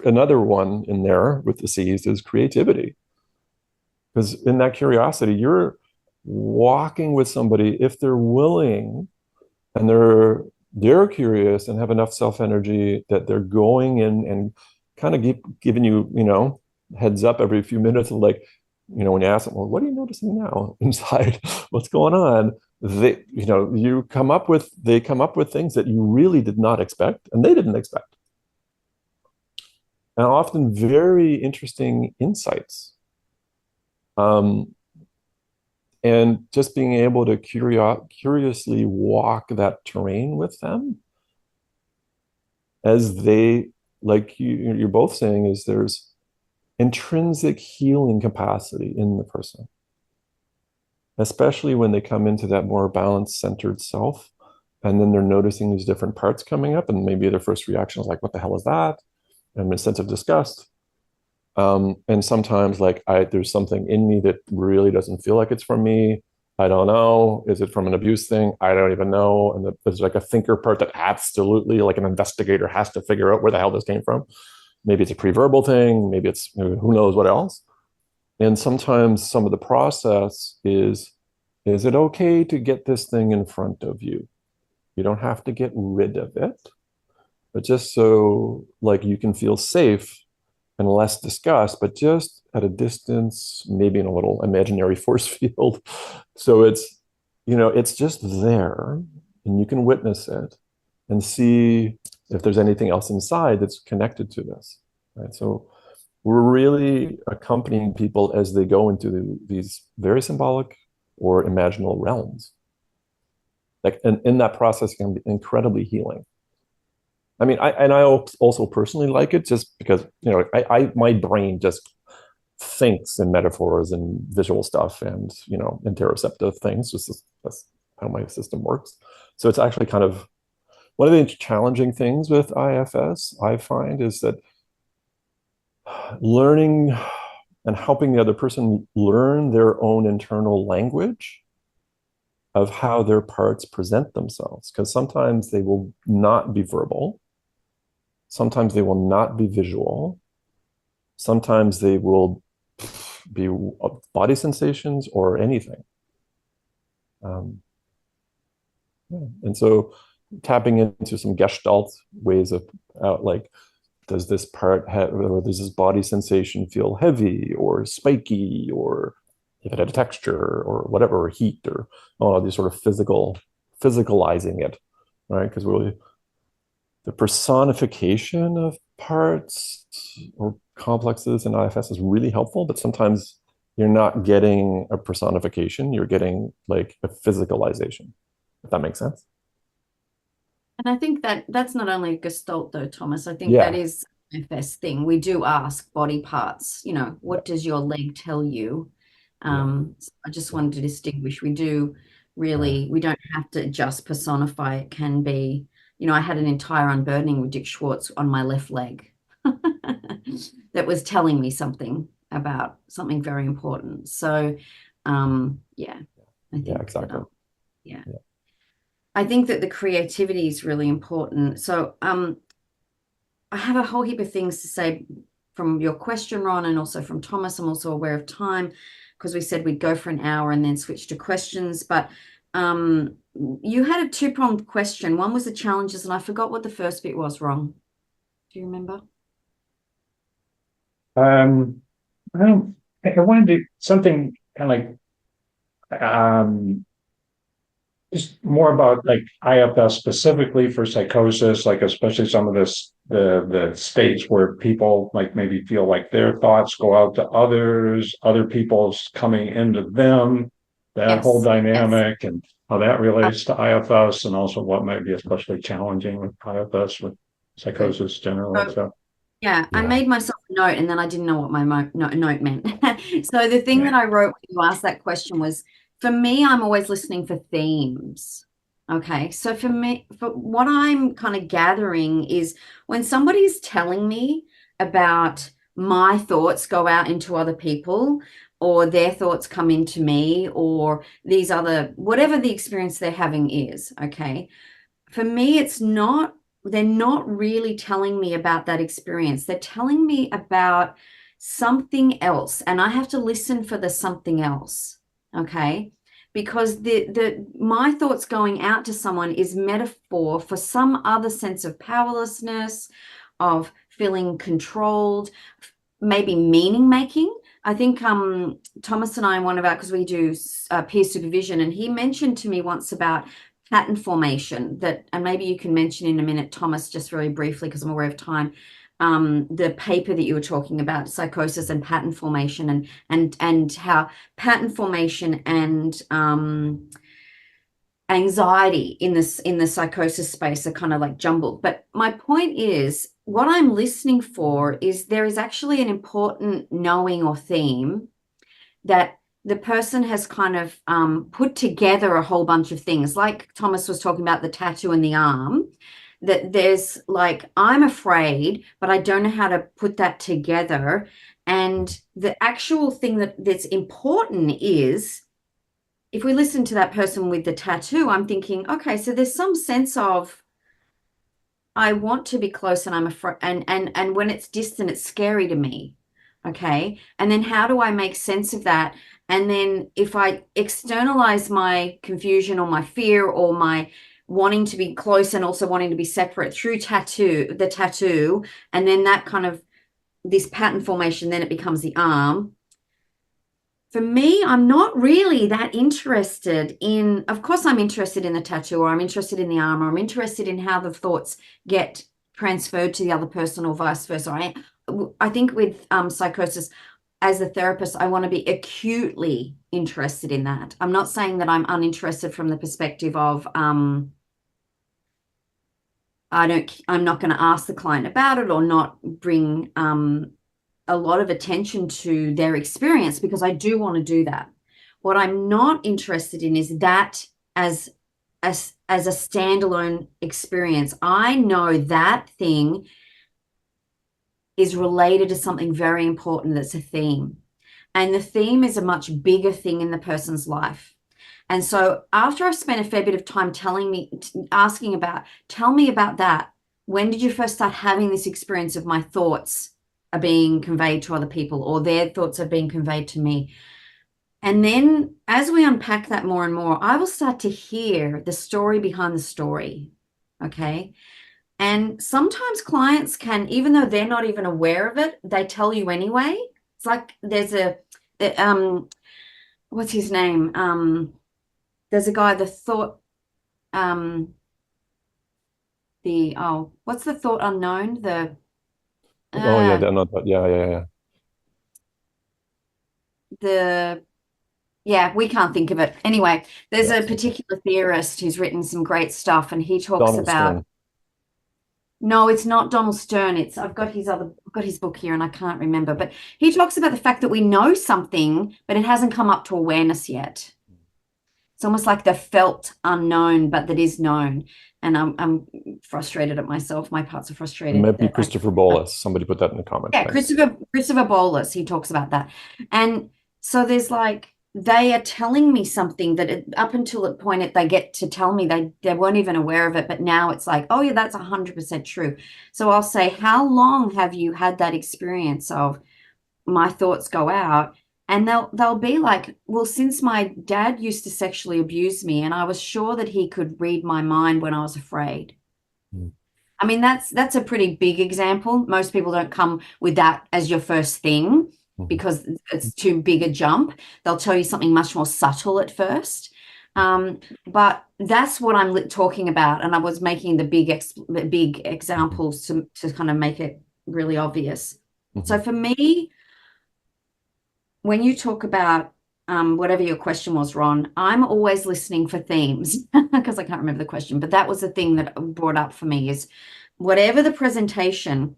another one in there with the C's is creativity. Because in that curiosity, you're walking with somebody if they're willing and they're curious and have enough self-energy that they're going in and kind of giving you, heads up every few minutes of like, when you ask them, well, what are you noticing now inside? What's going on? They come up with things that you really did not expect and they didn't expect. And often very interesting insights. And just being able to curiously walk that terrain with them as they, like you're both saying, is there's intrinsic healing capacity in the person, especially when they come into that more balanced, centered self. And then they're noticing these different parts coming up, and maybe their first reaction is like, what the hell is that? And a sense of disgust. And sometimes like there's something in me that really doesn't feel like it's from me. I don't know. Is it from an abuse thing? I don't even know. And there's like a thinker part that absolutely, like an investigator, has to figure out where the hell this came from. Maybe it's a pre-verbal thing. Maybe it's who knows what else. And sometimes some of the process is it okay to get this thing in front of you? You don't have to get rid of it, but just so like you can feel safe and less discussed, but just at a distance, maybe in a little imaginary force field. So it's just there and you can witness it and see if there's anything else inside that's connected to this, right? So we're really accompanying people as they go into these very symbolic or imaginal realms. Like, and in that process can be incredibly healing. I mean, I also personally like it just because, my brain just thinks in metaphors and visual stuff and, interoceptive things. That's how my system works. So it's actually kind of one of the challenging things with IFS, I find, is that learning and helping the other person learn their own internal language of how their parts present themselves. Because sometimes they will not be verbal. Sometimes they will not be visual. Sometimes they will be body sensations or anything. And so tapping into some Gestalt ways of like, does this part have, or does this body sensation feel heavy or spiky, or if it had a texture or whatever, or heat, or these sort of physicalizing it, right? Because really, the personification of parts or complexes in IFS is really helpful, but sometimes you're not getting a personification, you're getting like a physicalization, if that makes sense.
And I think that's not only Gestalt though, Thomas. I think that is an IFS thing. We do ask body parts, what does your leg tell you? So I just wanted to distinguish. We do really, we don't have to just personify. It can be, I had an entire unburdening with Dick Schwartz on my left leg that was telling me something about something very important. So, I think
exactly.
I think that the creativity is really important. So, I have a whole heap of things to say from your question, Ron, and also from Thomas. I'm also aware of time because we said we'd go for an hour and then switch to questions. But you had a two-pronged question. One was the challenges, and I forgot what the first bit was, Ron. Do you remember?
I wanted to something kind of like just more about like IFS specifically for psychosis, like especially some of this the states where people like maybe feel like their thoughts go out to others, other people's coming into them, that whole dynamic and how that relates to IFS, and also what might be especially challenging with IFS with psychosis generally. So
I made myself a note and then I didn't know what my note meant. So the thing that I wrote when you asked that question was, for me, I'm always listening for themes. Okay. So for me, for what I'm kind of gathering is when somebody's telling me about my thoughts go out into other people, or their thoughts come into me, or these other, whatever the experience they're having is, okay. For me, it's not they're not really telling me about that experience. They're telling me about something else, and I have to listen for the something else. Okay. Because my thoughts going out to someone is metaphor for some other sense of powerlessness, of feeling controlled, maybe meaning making. I think Thomas and I, because we do peer supervision, and he mentioned to me once about pattern formation, that, and maybe you can mention in a minute, Thomas, just very briefly, because I'm aware of time, the paper that you were talking about, psychosis and pattern formation, and how pattern formation and anxiety in the psychosis space are kind of like jumbled. But my point is, what I'm listening for is there is actually an important knowing or theme that the person has kind of put together a whole bunch of things, like Thomas was talking about the tattoo in the arm, that there's like, I'm afraid, but I don't know how to put that together. And the actual thing that's important is, if we listen to that person with the tattoo, I'm thinking, okay, so there's some sense of, I want to be close and I'm afraid, and when it's distant, it's scary to me. Okay. And then how do I make sense of that? And then if I externalize my confusion or my fear or my wanting to be close and also wanting to be separate through the tattoo, and then that kind of this pattern formation, then it becomes the arm. For me, I'm not really that interested in, of course, I'm interested in the tattoo, or I'm interested in the arm, or I'm interested in how the thoughts get transferred to the other person, or vice versa. I think with psychosis, as a therapist, I want to be acutely interested in that. I'm not saying that I'm uninterested from the perspective of I'm not going to ask the client about it or not bring a lot of attention to their experience, because I do want to do that. What I'm not interested in is that as a standalone experience. I know that thing is related to something very important that's a theme. And the theme is a much bigger thing in the person's life. And so after I've spent a fair bit of time asking about, tell me about that. When did you first start having this experience of my thoughts are being conveyed to other people, or their thoughts are being conveyed to me? And then as we unpack that more and more, I will start to hear the story behind the story. Okay. And sometimes clients can, even though they're not even aware of it, they tell you anyway. It's like there's what's his name? There's a guy, what's the thought unknown? We can't think of it. Anyway, there's a particular theorist who's written some great stuff, and he talks about Stern. No, it's not Donald Stern. I've got his book here and I can't remember, but he talks about the fact that we know something, but it hasn't come up to awareness yet. It's almost like the felt unknown, but that is known. And I'm frustrated at myself. My parts are frustrated.
It might be Christopher Bolus. Somebody put that in the comments.
Yeah, Christopher Bolus. He talks about that. And so there's like, they are telling me something that up until the point they get to tell me, they weren't even aware of it. But now it's like, oh yeah, that's 100% true. So I'll say, how long have you had that experience of my thoughts go out? And they'll be like, well, since my dad used to sexually abuse me, and I was sure that he could read my mind when I was afraid. Mm. I mean, that's a pretty big example. Most people don't come with that as your first thing, because it's too big a jump. They'll tell you something much more subtle at first. But that's what I'm talking about. And I was making the big examples to kind of make it really obvious. Mm-hmm. So for me, when you talk about whatever your question was, Ron, I'm always listening for themes because I can't remember the question, but that was the thing that brought up for me is whatever the presentation,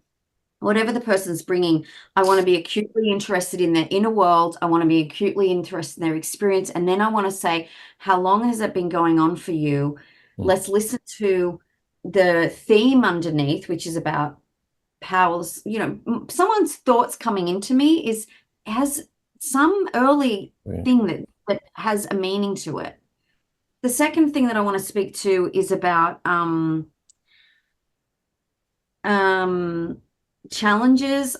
whatever the person's bringing, I want to be acutely interested in their inner world. I want to be acutely interested in their experience. And then I want to say, how long has it been going on for you? Let's listen to the theme underneath, which is about powers. Someone's thoughts coming into me has some early thing that has a meaning to it. The second thing that I want to speak to is about Challenges,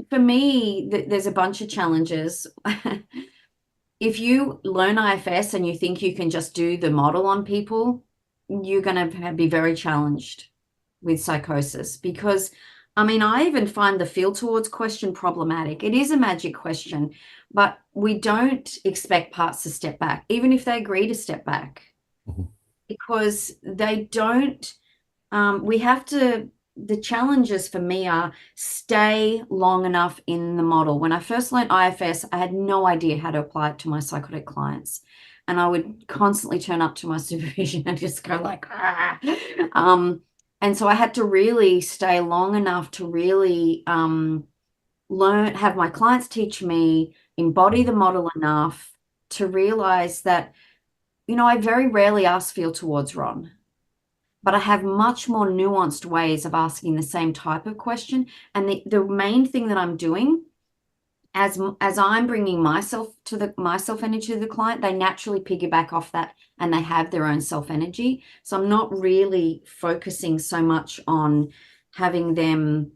for me, there's a bunch of challenges. If you learn IFS and you think you can just do the model on people, you're going to be very challenged with psychosis because, I mean, I even find the feel towards question problematic. It is a magic question, but we don't expect parts to step back, even if they agree to step back, because they don't. We have to. The challenges for me are stay long enough in the model. When I first learned IFS, I had no idea how to apply it to my psychotic clients. And I would constantly turn up to my supervision and just go like, ah. And so I had to really stay long enough to really learn, have my clients teach me, embody the model enough to realize that, I very rarely ask feel towards Ron, but I have much more nuanced ways of asking the same type of question. And the main thing that I'm doing as I'm bringing my self energy to the client, they naturally piggyback off that and they have their own self energy. So I'm not really focusing so much on having them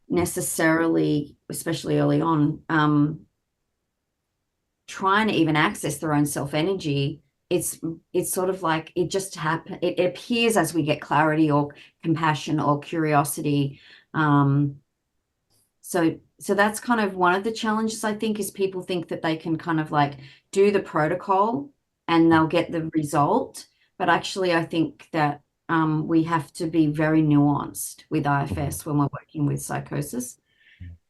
necessarily, especially early on, trying to even access their own self energy. It's sort of like it just happens. It appears as we get clarity or compassion or curiosity. So that's kind of one of the challenges, I think, is people think that they can kind of like do the protocol and they'll get the result. But actually, I think that we have to be very nuanced with IFS when we're working with psychosis.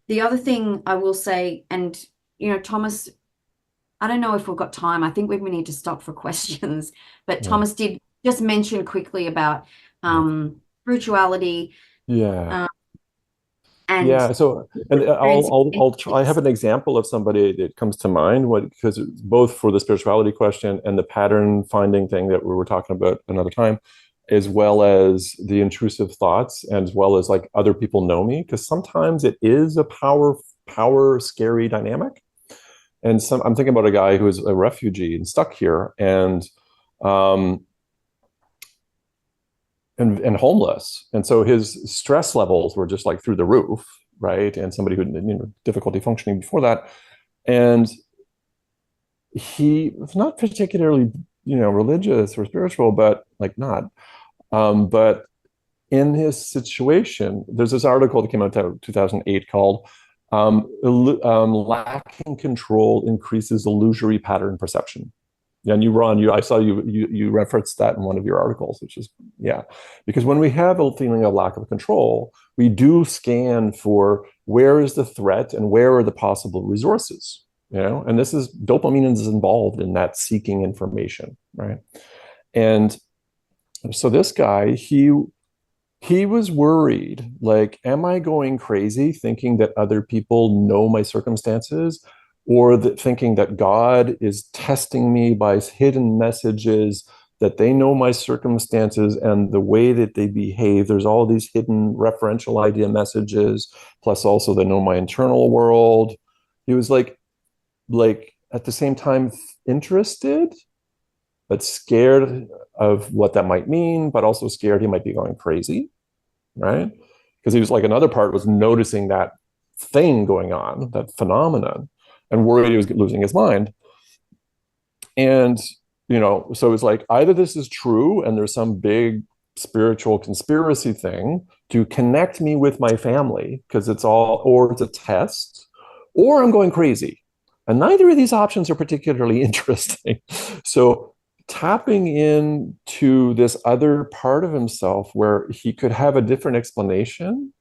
The other thing I will say, and Thomas, I don't know if we've got time. I think we need to stop for questions. But Thomas did just mention quickly about spirituality.
Yeah.
And
So, and I'll try. I have an example of somebody that comes to mind, because it's both for the spirituality question and the pattern finding thing that we were talking about another time, as well as the intrusive thoughts, and as well as like other people know me, because sometimes it is a power scary dynamic. And I'm thinking about a guy who is a refugee and stuck here and homeless. And so his stress levels were just like through the roof, right? And somebody who had difficulty functioning before that. And he was not particularly, religious or spiritual, but like not. But in his situation, there's this article that came out in 2008 called lacking control increases illusory pattern perception. Yeah, and I saw you referenced that in one of your articles, which is, because when we have a feeling of lack of control, we do scan for where is the threat and where are the possible resources, and this is dopamine is involved in that seeking information, right? And so this guy, he was worried, like, am I going crazy thinking that other people know my circumstances, or thinking that God is testing me by hidden messages, that they know my circumstances and the way that they behave. There's all these hidden referential idea messages, plus also they know my internal world. He was like at the same time interested, but scared of what that might mean, but also scared he might be going crazy, right? Because he was like, another part was noticing that thing going on, that phenomenon, and worried he was losing his mind. And, so it's like, either this is true and there's some big spiritual conspiracy thing to connect me with my family, because or it's a test, or I'm going crazy. And neither of these options are particularly interesting. So tapping into this other part of himself where he could have a different explanation,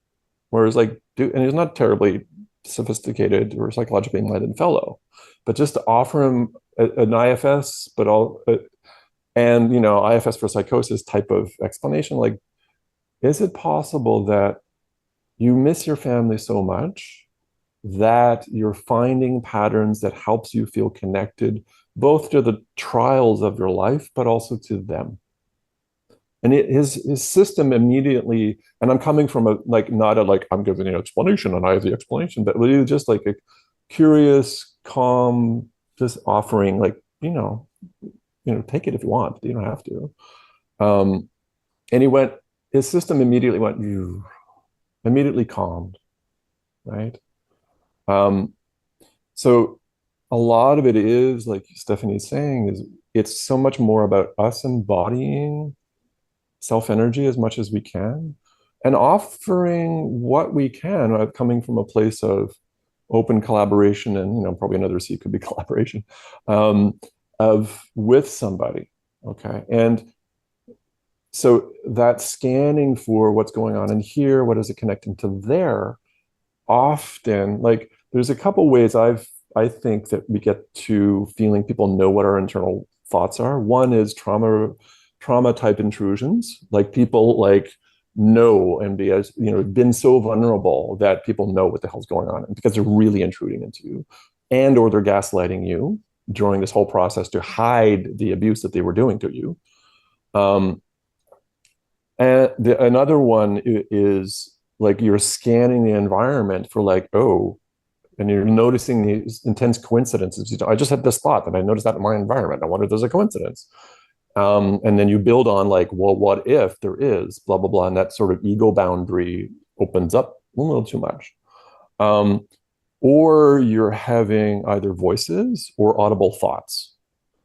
whereas and he's not terribly sophisticated or psychologically enlightened fellow, but just to offer him an IFS, but IFS for psychosis type of explanation, like, is it possible that you miss your family so much that you're finding patterns that helps you feel connected both to the trials of your life, but also to them? And his system immediately, and I'm coming from I'm giving an explanation and I have the explanation, but really just like a curious, calm, just offering, like, take it if you want, you don't have to. And his system immediately went, "Phew," immediately calmed, right? So a lot of it is, like Stephanie's saying, is it's so much more about us embodying self-energy as much as we can and offering what we can, coming from a place of open collaboration, and probably another C could be collaboration, of with somebody. Okay. And so that scanning for what's going on in here, what is it connecting to there, often, like, there's a couple ways I think that we get to feeling people know what our internal thoughts are. One is trauma type intrusions, like people like know and be, as been so vulnerable that people know what the hell's going on because they're really intruding into you, and or they're gaslighting you during this whole process to hide the abuse that they were doing to you. And another one is like you're scanning the environment for like, oh, and you're noticing these intense coincidences. I just had this thought that I noticed that in my environment. I wonder if there's a coincidence. And then you build on like, well, what if there is blah, blah, blah. And that sort of ego boundary opens up a little too much. Or you're having either voices or audible thoughts.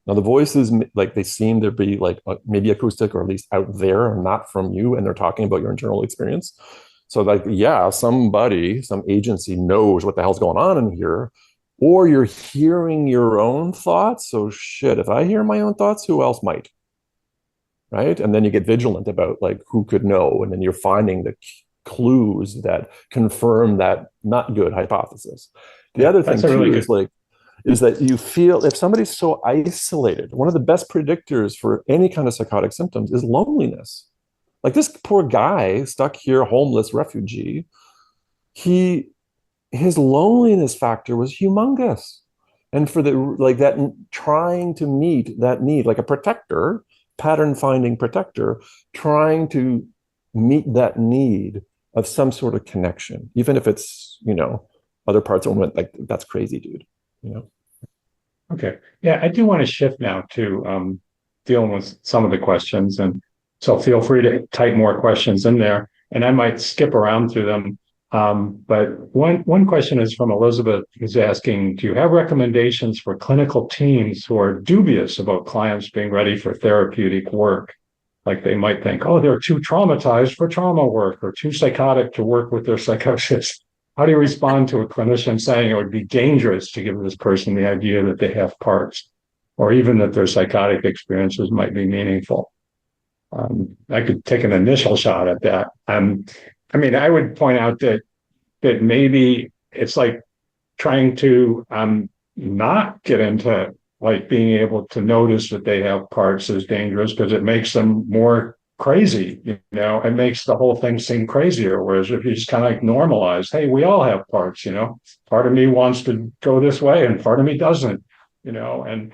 Now the voices, like they seem to be like maybe acoustic or at least out there and not from you. And they're talking about your internal experience. So like, yeah, somebody, some agency knows what the hell's going on in here, or you're hearing your own thoughts. So shit, if I hear my own thoughts, who else might? Right. And then you get vigilant about like who could know. And then you're finding the clues that confirm that not good hypothesis. The other thing too is that you feel if somebody's so isolated, one of the best predictors for any kind of psychotic symptoms is loneliness. Like this poor guy stuck here, homeless refugee, his loneliness factor was humongous. And for that trying to meet that need, like a protector, pattern finding protector, trying to meet that need of some sort of connection, even if it's, other parts of it, like that's crazy, dude.
Okay. Yeah, I do want to shift now to dealing with some of the questions. And so feel free to type more questions in there, and I might skip around through them. But one question is from Elizabeth, who's asking, do you have recommendations for clinical teams who are dubious about clients being ready for therapeutic work? Like they might think, oh, they're too traumatized for trauma work or too psychotic to work with their psychosis. How do you respond to a clinician saying it would be dangerous to give this person the idea that they have parts, or even that their psychotic experiences might be meaningful? I could take an initial shot at that. I would point out that maybe it's like trying to not get into like being able to notice that they have parts is dangerous because it makes them more crazy, it makes the whole thing seem crazier. Whereas if you just kind of like normalize, hey, we all have parts, part of me wants to go this way and part of me doesn't, and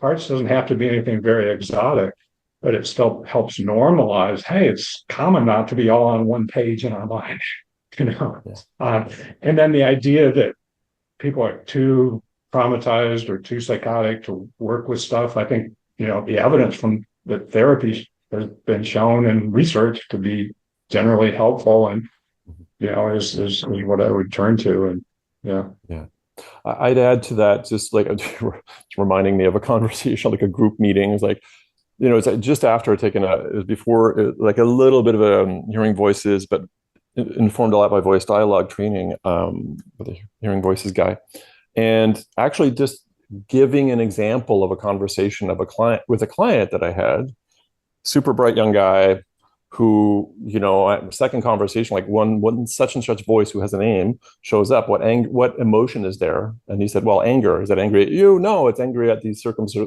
parts doesn't have to be anything very exotic, but it still helps normalize, hey, it's common not to be all on one page in our mind, and then the idea that people are too traumatized or too psychotic to work with stuff. I think, the evidence from the therapy has been shown in research to be generally helpful, and, is what I would turn to. And
yeah. I'd add to that, just like it's reminding me of a conversation, like a group meeting. It's like, it's just after taking it was before like a little bit of a hearing voices, but informed a lot by voice dialogue training with a hearing voices guy. And actually just giving an example of a conversation of a client that I had, super bright young guy who, at second conversation, like one such and such voice who has a name shows up, what emotion is there? And he said, well, anger. Is that angry at you? No, it's angry at these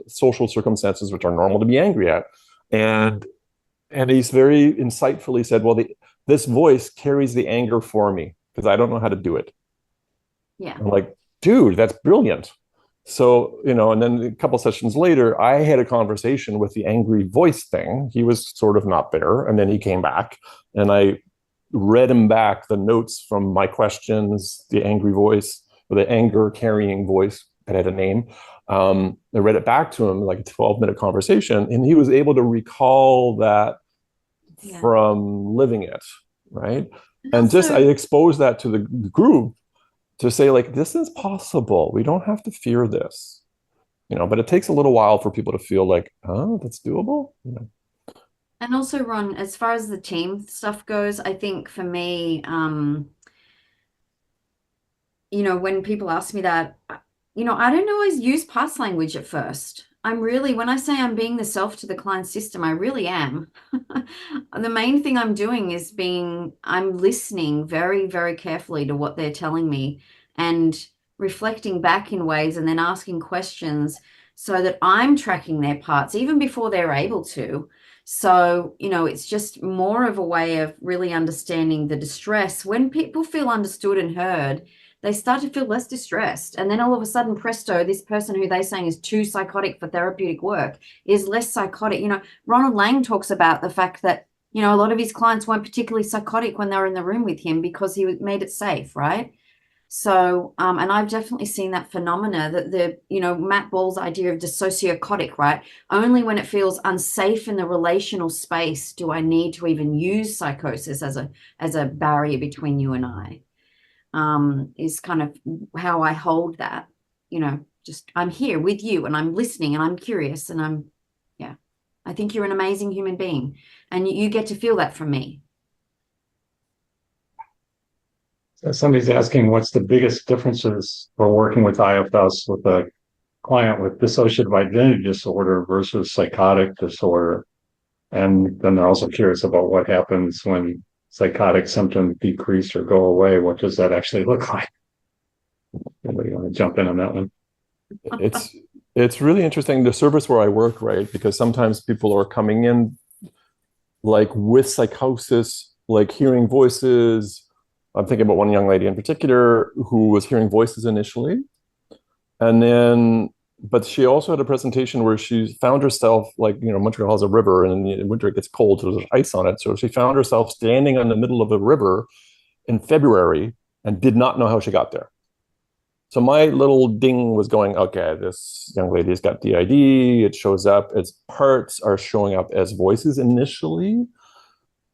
social circumstances, which are normal to be angry at. And he's very insightfully said, well, this voice carries the anger for me because I don't know how to do it.
Yeah.
I'm like, dude, that's brilliant. So, and then a couple sessions later, I had a conversation with the angry voice thing. He was sort of not there. And then he came back and I read him back the notes from my questions, the angry voice or the anger carrying voice that had a name. I read it back to him, like a 12-minute conversation, and he was able to recall that from living it, right? And
also,
just I expose that to the group to say, like, this is possible. We don't have to fear this, but it takes a little while for people to feel like, oh, that's doable.
and also, Ron, as far as the team stuff goes, I think for me, when people ask me that, I don't always use past language at first. When I say I'm being the self to the client system, I really am. The main thing I'm doing is I'm listening very, very carefully to what they're telling me and reflecting back in ways and then asking questions so that I'm tracking their parts even before they're able to. So, it's just more of a way of really understanding the distress. When people feel understood and heard, they start to feel less distressed. And then all of a sudden, presto, this person who they're saying is too psychotic for therapeutic work is less psychotic. Ronald Lang talks about the fact that, a lot of his clients weren't particularly psychotic when they were in the room with him because he made it safe, right? So, and I've definitely seen that phenomena that Matt Ball's idea of dissociotic, right? Only when it feels unsafe in the relational space do I need to even use psychosis as a barrier between you and I. Is kind of how I hold that, just I'm here with you and I'm listening and I'm curious and I think you're an amazing human being and you get to feel that from me.
So somebody's asking what's the biggest differences for working with IFS with a client with dissociative identity disorder versus psychotic disorder. And then they're also curious about what happens when psychotic symptoms decrease or go away. What does that actually look like? Anybody want to jump in on that one?
It's really interesting, the service where I work, right? Because sometimes people are coming in like with psychosis, like hearing voices. I'm thinking about one young lady in particular who was hearing voices initially. But she also had a presentation where she found herself, like, Montreal has a river and in winter it gets cold, so there's ice on it. So she found herself standing in the middle of a river in February and did not know how she got there. So my little ding was going, okay, this young lady's got DID. It shows up, its parts are showing up as voices initially.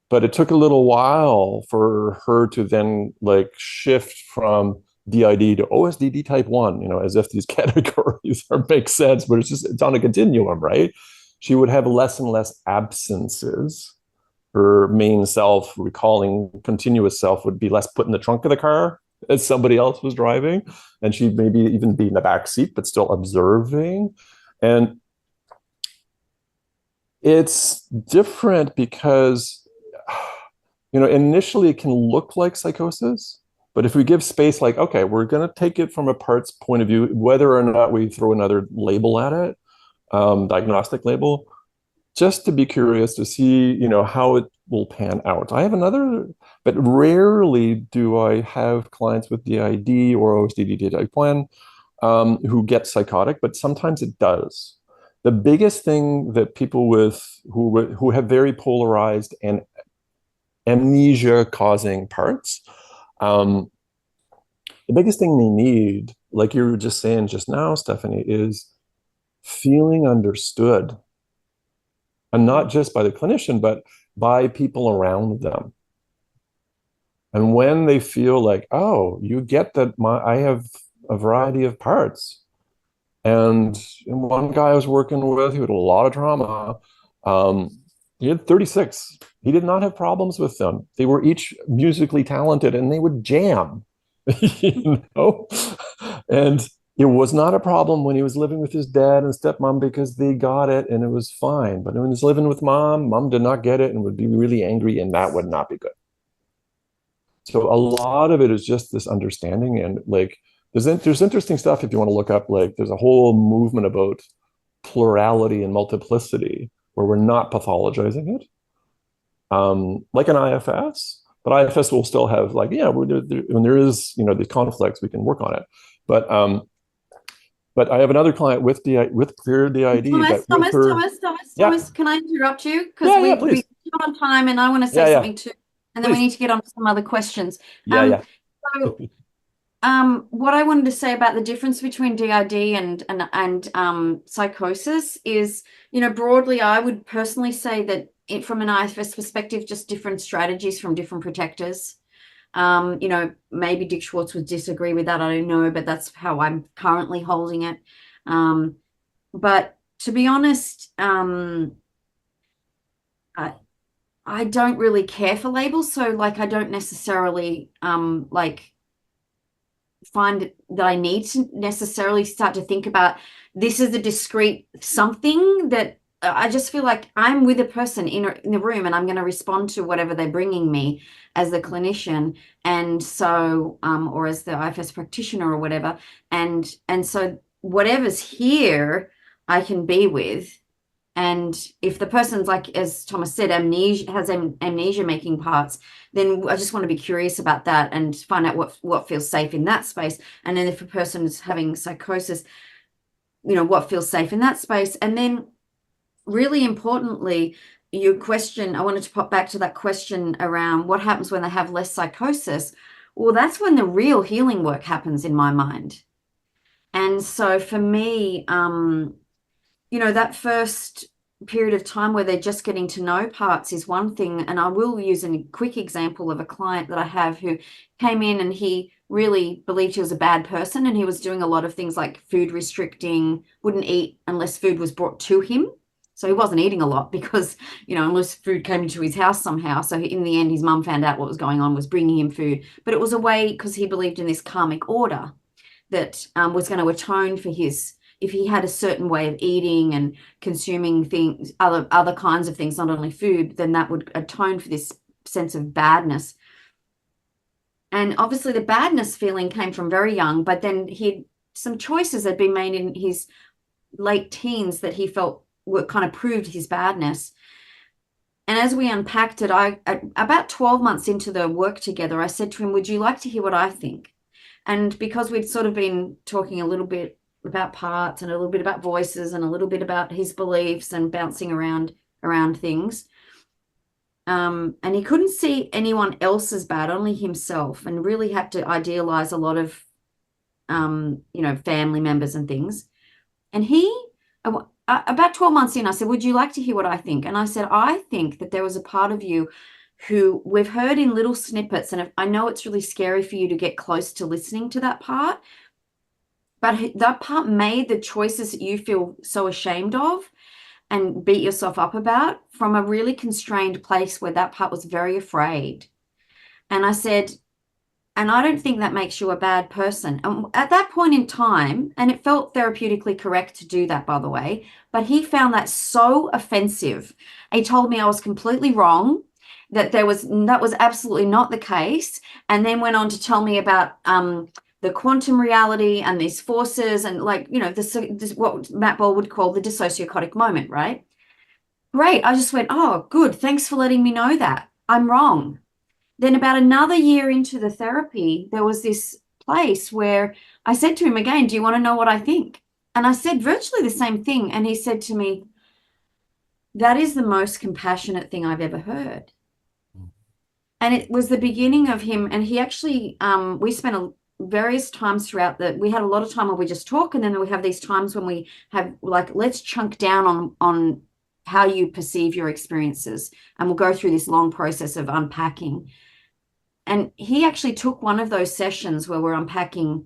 But it took a little while for her to then like shift from DID to OSDD type 1, as if these categories make sense, but it's on a continuum, right? She would have less and less absences. Her main self, recalling continuous self, would be less put in the trunk of the car as somebody else was driving. And she'd maybe even be in the back seat, but still observing. And it's different because, initially it can look like psychosis. But if we give space, like, okay, we're going to take it from a parts point of view, whether or not we throw another label at it, diagnostic label, just to be curious to see, how it will pan out. I have but rarely do I have clients with DID or OSDD type 1 who get psychotic, but sometimes it does. The biggest thing that people who have very polarized and amnesia-causing parts, the biggest thing they need, like you were just saying just now, Stephanie, is feeling understood. And not just by the clinician, but by people around them. And when they feel like, oh, you get that I have a variety of parts. And one guy I was working with, he had a lot of trauma. He had 36. He did not have problems with them. They were each musically talented and they would jam, And it was not a problem when he was living with his dad and stepmom because they got it and it was fine. But when he was living with mom did not get it and would be really angry, and that would not be good. So a lot of it is just this understanding, and like there's interesting stuff if you want to look up. Like there's a whole movement about plurality and multiplicity where we're not pathologizing it, like an IFS. But IFS will still have like, when there is these conflicts, we can work on it. But I have another client with clear DID.
Thomas, can I interrupt you? Because we come on time and I want to say something too. And then we need to get on to some other questions. So, what I wanted to say about the difference between DID and psychosis is, broadly, I would personally say that from an IFS perspective, just different strategies from different protectors. Maybe Dick Schwartz would disagree with that. I don't know, but that's how I'm currently holding it. But to be honest, I don't really care for labels. So like, I don't necessarily like find that I need to necessarily start to think about this is a discrete something that I just feel like I'm with a person in the room and I'm going to respond to whatever they're bringing me as the clinician. And so, or as the IFS practitioner or whatever. And so whatever's here, I can be with. And if the person's like, as Thomas said, amnesia making parts, then I just want to be curious about that and find out what feels safe in that space. And then if a person is having psychosis, what feels safe in that space. And then really importantly, your question, I wanted to pop back to that question around what happens when they have less psychosis. Well, that's when the real healing work happens in my mind. And so for me, that first period of time where they're just getting to know parts is one thing. And I will use a quick example of a client that I have who came in and he really believed he was a bad person. And he was doing a lot of things like food restricting, wouldn't eat unless food was brought to him. So he wasn't eating a lot because, unless food came into his house somehow. So in the end, his mum found out what was going on, was bringing him food. But it was a way, because he believed in this karmic order that was going to atone for if he had a certain way of eating and consuming things, other kinds of things, not only food, then that would atone for this sense of badness. And obviously the badness feeling came from very young, but then some choices had been made in his late teens that he felt were kind of proved his badness. And as we unpacked it, about 12 months into the work together, I said to him, would you like to hear what I think? And because we'd sort of been talking a little bit about parts and a little bit about voices and a little bit about his beliefs and bouncing around things. And he couldn't see anyone else as bad, only himself, and really had to idealize a lot of, family members and things. And about 12 months in, I said, would you like to hear what I think? And I said, I think that there was a part of you who we've heard in little snippets. And I know it's really scary for you to get close to listening to that part. But that part made the choices that you feel so ashamed of and beat yourself up about from a really constrained place where that part was very afraid. And I said, and I don't think that makes you a bad person. And at that point in time, and it felt therapeutically correct to do that, by the way, but he found that so offensive. He told me I was completely wrong, that that was absolutely not the case, and then went on to tell me about the quantum reality and these forces and this what Matt Ball would call the dissociotic moment, right? Great. I just went, oh, good. Thanks for letting me know that. I'm wrong. Then about another year into the therapy, there was this place where I said to him again, do you want to know what I think? And I said virtually the same thing. And he said to me, that is the most compassionate thing I've ever heard. And it was the beginning of him. And he actually, we spent various times throughout we had a lot of time where we just talk, and then we have these times when we have let's chunk down on how you perceive your experiences, and we'll go through this long process of unpacking. And he actually took one of those sessions where we're unpacking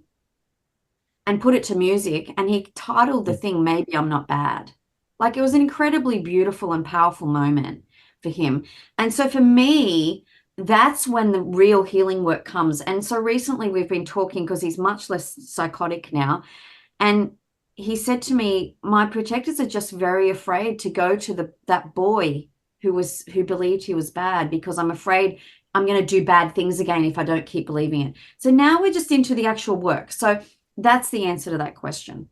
and put it to music, and he titled the thing Maybe I'm Not Bad. It was an incredibly beautiful and powerful moment for him. And so for me, that's when the real healing work comes. And so recently we've been talking, because he's much less psychotic now. And he said to me, my protectors are just very afraid to go to that boy who believed he was bad, because I'm afraid I'm going to do bad things again if I don't keep believing it. So now we're just into the actual work. So that's the answer to that question.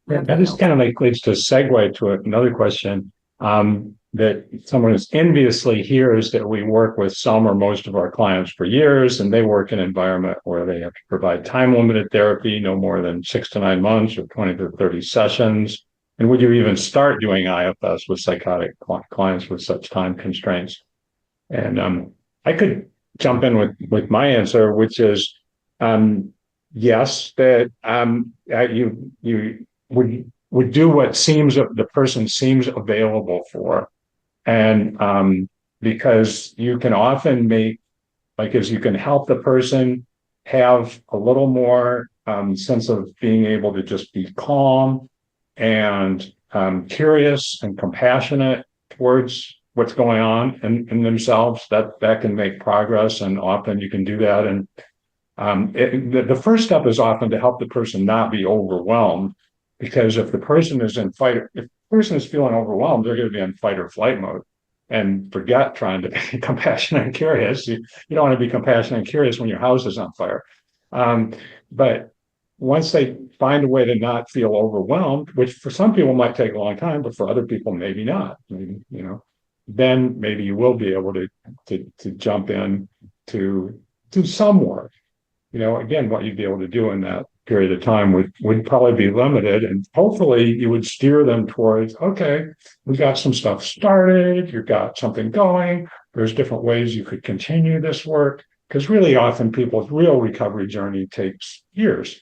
Yeah, that is kind of leads to a segue to another question. That someone is enviously hears that we work with some or most of our clients for years, and they work in an environment where they have to provide time-limited therapy, no more than 6 to 9 months or 20 to 30 sessions. And would you even start doing IFS with psychotic clients with such time constraints? And I could jump in with my answer, which is yes, that you would do what the person seems available for. And because you can often you can help the person have a little more sense of being able to just be calm and curious and compassionate towards what's going on in themselves, that can make progress. And often you can do that. And the first step is often to help the person not be overwhelmed, because if the person is if the person is feeling overwhelmed, they're going to be in fight or flight mode and forget trying to be compassionate and curious. You don't want to be compassionate and curious when your house is on fire. But once they find a way to not feel overwhelmed, which for some people might take a long time, but for other people, maybe not, maybe, then maybe you will be able to jump in to do some work. Again, what you'd be able to do in that period of time would probably be limited. And hopefully you would steer them towards, okay, we got some stuff started, you've got something going, there's different ways you could continue this work. Because really often people's real recovery journey takes years,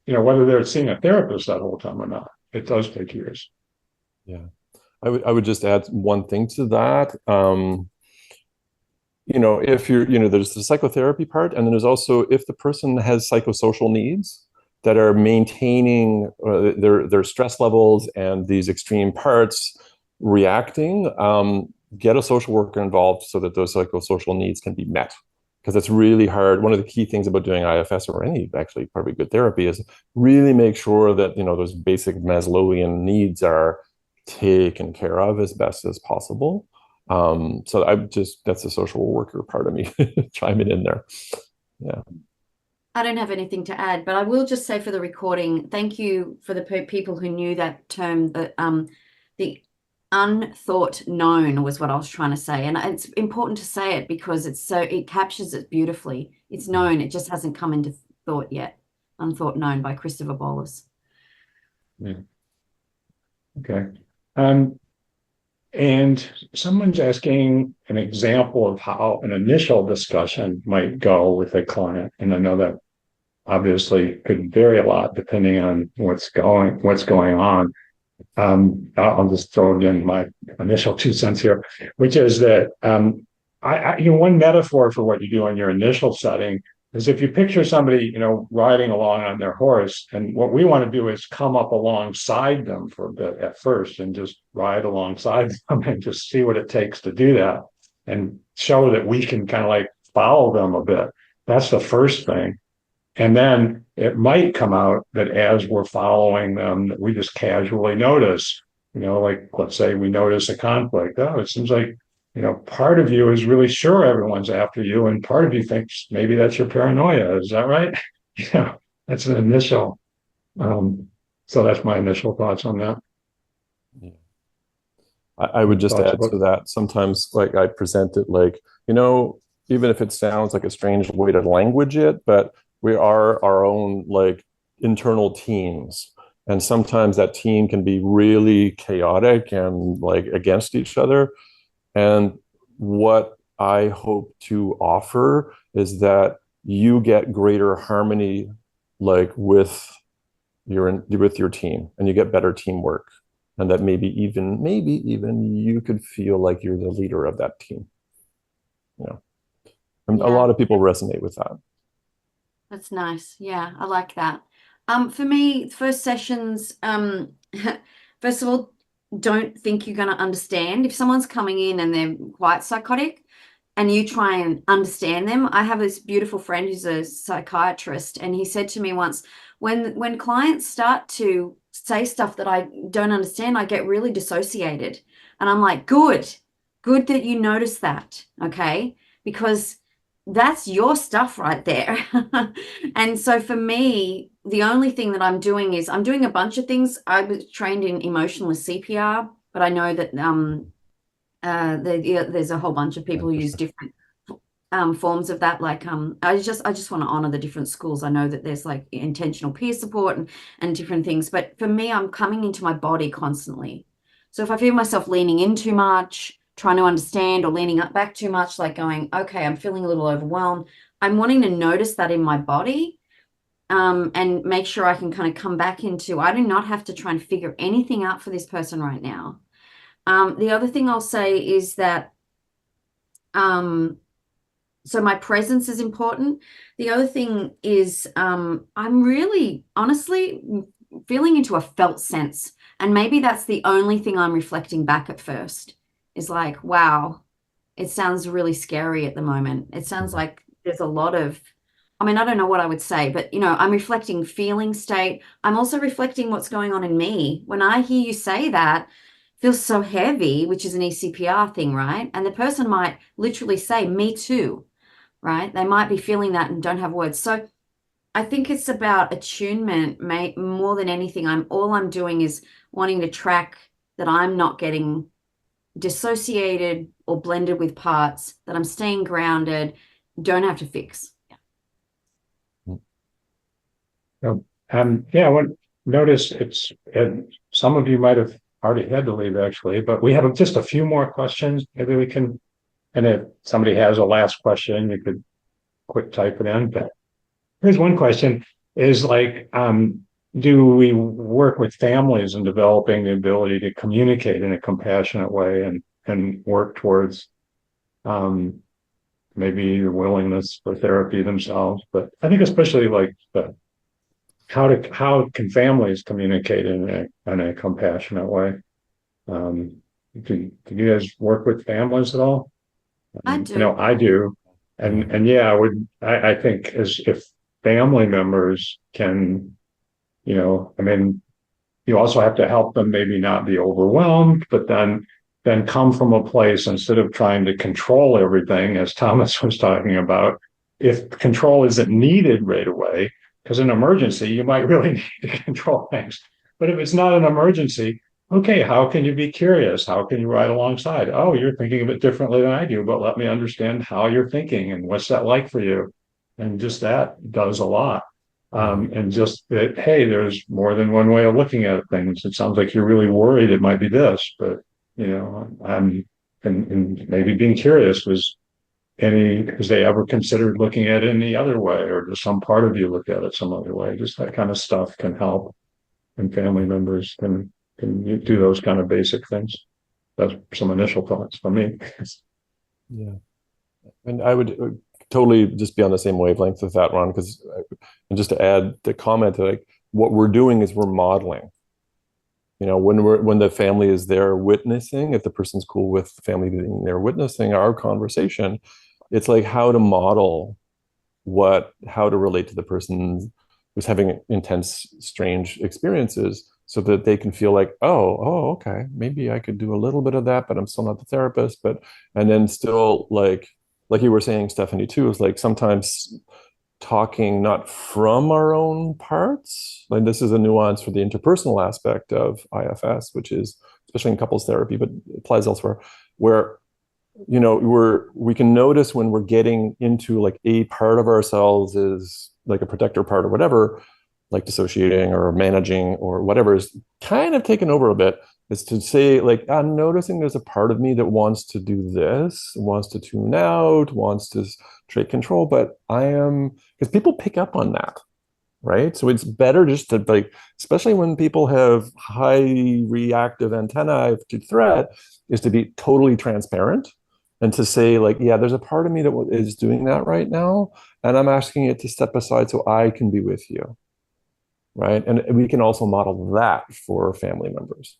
whether they're seeing a therapist that whole time or not. It does take years.
Yeah. I would just add one thing to that. If there's the psychotherapy part, and then there's also if the person has psychosocial needs that are maintaining their stress levels and these extreme parts reacting, get a social worker involved so that those psychosocial needs can be met. Because it's really hard. One of the key things about doing IFS or any actually probably good therapy is really make sure that those basic Maslowian needs are taken care of as best as possible. So that's the social worker part of me chiming in there. Yeah.
I don't have anything to add, but I will just say for the recording, thank you for the people who knew that term, the unthought known was what I was trying to say. And it's important to say it because it captures it beautifully. It's known, it just hasn't come into thought yet. Unthought known by Christopher Bollas.
Yeah. Okay. And someone's asking an example of how an initial discussion might go with a client. And I know that obviously could vary a lot depending on what's going on. I'll just throw in my initial 2 cents here, which is that one metaphor for what you do in your initial setting is if you picture somebody, riding along on their horse, and what we want to do is come up alongside them for a bit at first and just ride alongside them and just see what it takes to do that and show that we can kind of like follow them a bit. That's the first thing. And then it might come out that as we're following them, that we just casually notice, like let's say we notice a conflict. Oh, it seems like, part of you is really sure everyone's after you, and part of you thinks maybe that's your paranoia. Is that right? That's an initial. So that's my initial thoughts on that.
Yeah. I would just add to that. Sometimes, like I present it like, even if it sounds like a strange way to language it, but we are our own like internal teams. And sometimes that team can be really chaotic and like against each other. And what I hope to offer is that you get greater harmony, like with your team, and you get better teamwork, and that maybe even you could feel like you're the leader of that team. And a lot of people resonate with that.
That's nice. Yeah, I like that. For me, first sessions, first of all, don't think you're going to understand. If someone's coming in and they're quite psychotic and you try and understand them, I have this beautiful friend who's a psychiatrist, and he said to me once, when clients start to say stuff that I don't understand, I get really dissociated. And I'm like, good that you notice that, okay? Because that's your stuff right there. And so for me, the only thing that I'm doing is I'm doing a bunch of things. I was trained in emotionless CPR, but I know that there's a whole bunch of people who use different forms of that. Like I just want to honor the different schools. I know that there's like intentional peer support and different things, but for me, I'm coming into my body constantly. So if I feel myself leaning in too much, trying to understand, or leaning up back too much, like going, okay, I'm feeling a little overwhelmed, I'm wanting to notice that in my body, and make sure I can kind of come back into, I do not have to try and figure anything out for this person right now. The other thing I'll say is that so my presence is important. The other thing is I'm really honestly feeling into a felt sense. And maybe that's the only thing I'm reflecting back at first is like, wow, it sounds really scary at the moment. It sounds like there's a lot of, I mean, I don't know what I would say, but I'm reflecting feeling state. I'm also reflecting what's going on in me. When I hear you say that, it feels so heavy, which is an ECPR thing, right? And the person might literally say, me too, right? They might be feeling that and don't have words. So I think it's about attunement, more than anything. All I'm doing is wanting to track that I'm not getting dissociated or blended with parts, that I'm staying grounded, don't have to fix.
Notice and some of you might have already had to leave actually, but we have just a few more questions. Maybe we can, and if somebody has a last question, you could quick type it in. But here's one question is like, do we work with families in developing the ability to communicate in a compassionate way and work towards maybe the willingness for therapy themselves? But I think especially like how can families communicate in a compassionate way? Do you guys work with families at all?
I do.
You know, I do. And yeah, I think as if family members can, I mean, you also have to help them maybe not be overwhelmed, but then come from a place instead of trying to control everything, as Thomas was talking about, if control isn't needed right away, because in an emergency, you might really need to control things. But if it's not an emergency, okay, how can you be curious? How can you ride alongside? Oh, you're thinking of it differently than I do, but let me understand how you're thinking and what's that like for you? And just that does a lot. And just that, hey, there's more than one way of looking at things. It sounds like you're really worried it might be this, but and maybe being curious has they ever considered looking at it any other way, or does some part of you look at it some other way? Just that kind of stuff can help, and family members can do those kind of basic things. That's some initial thoughts from me.
Yeah, and I would totally just be on the same wavelength with that, Ron, because and just to add the comment that like what we're doing is we're modeling. When the family is there witnessing, if the person's cool with the family being there witnessing our conversation, it's like how to model how to relate to the person who's having intense, strange experiences so that they can feel like, oh, okay, maybe I could do a little bit of that, but I'm still not the therapist. And then still like you were saying, Stephanie, too, is like sometimes talking not from our own parts. Like this is a nuance for the interpersonal aspect of IFS, which is especially in couples therapy, but applies elsewhere, where we can notice when we're getting into like a part of ourselves is like a protector part or whatever, like dissociating or managing or whatever is kind of taken over a bit, is to say like, I'm noticing there's a part of me that wants to do this, wants to tune out, wants to take control, but because people pick up on that, right? So it's better just to like, especially when people have high reactive antennae to threat, is to be totally transparent and to say like, yeah, there's a part of me that is doing that right now, and I'm asking it to step aside so I can be with you, right? And we can also model that for family members.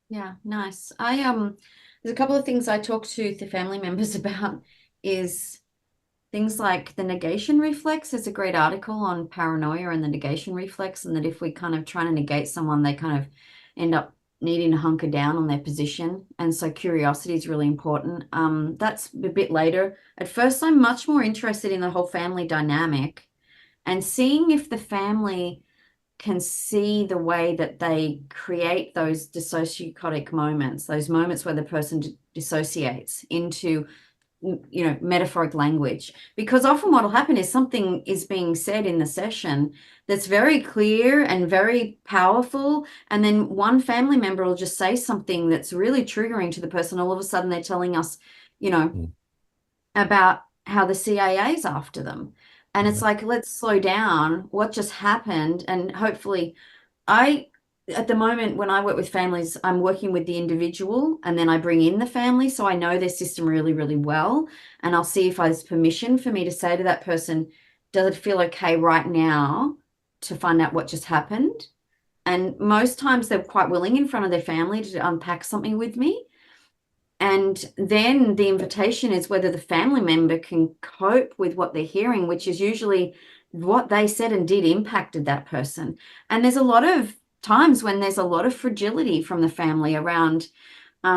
Yeah, nice. There's a couple of things I talk to the family members about is things like the negation reflex. There's a great article on paranoia and the negation reflex, and that if we kind of try to negate someone, they kind of end up needing to hunker down on their position. And so curiosity is really important. That's a bit later. At first, I'm much more interested in the whole family dynamic and seeing if the family can see the way that they create those dissociotic moments, those moments where the person dissociates into metaphoric language. Because often what will happen is something is being said in the session that's very clear and very powerful, and then one family member will just say something that's really triggering to the person. All of a sudden they're telling us about how the CIA is after them. And it's like, let's slow down. What just happened? And hopefully I at the moment, when I work with families, I'm working with the individual and then I bring in the family. So I know their system really, really well. And I'll see if there's permission for me to say to that person, does it feel okay right now to find out what just happened? And most times they're quite willing in front of their family to unpack something with me. And then the invitation is whether the family member can cope with what they're hearing, which is usually what they said and did impacted that person. And there's a lot of times when there's a lot of fragility from the family around they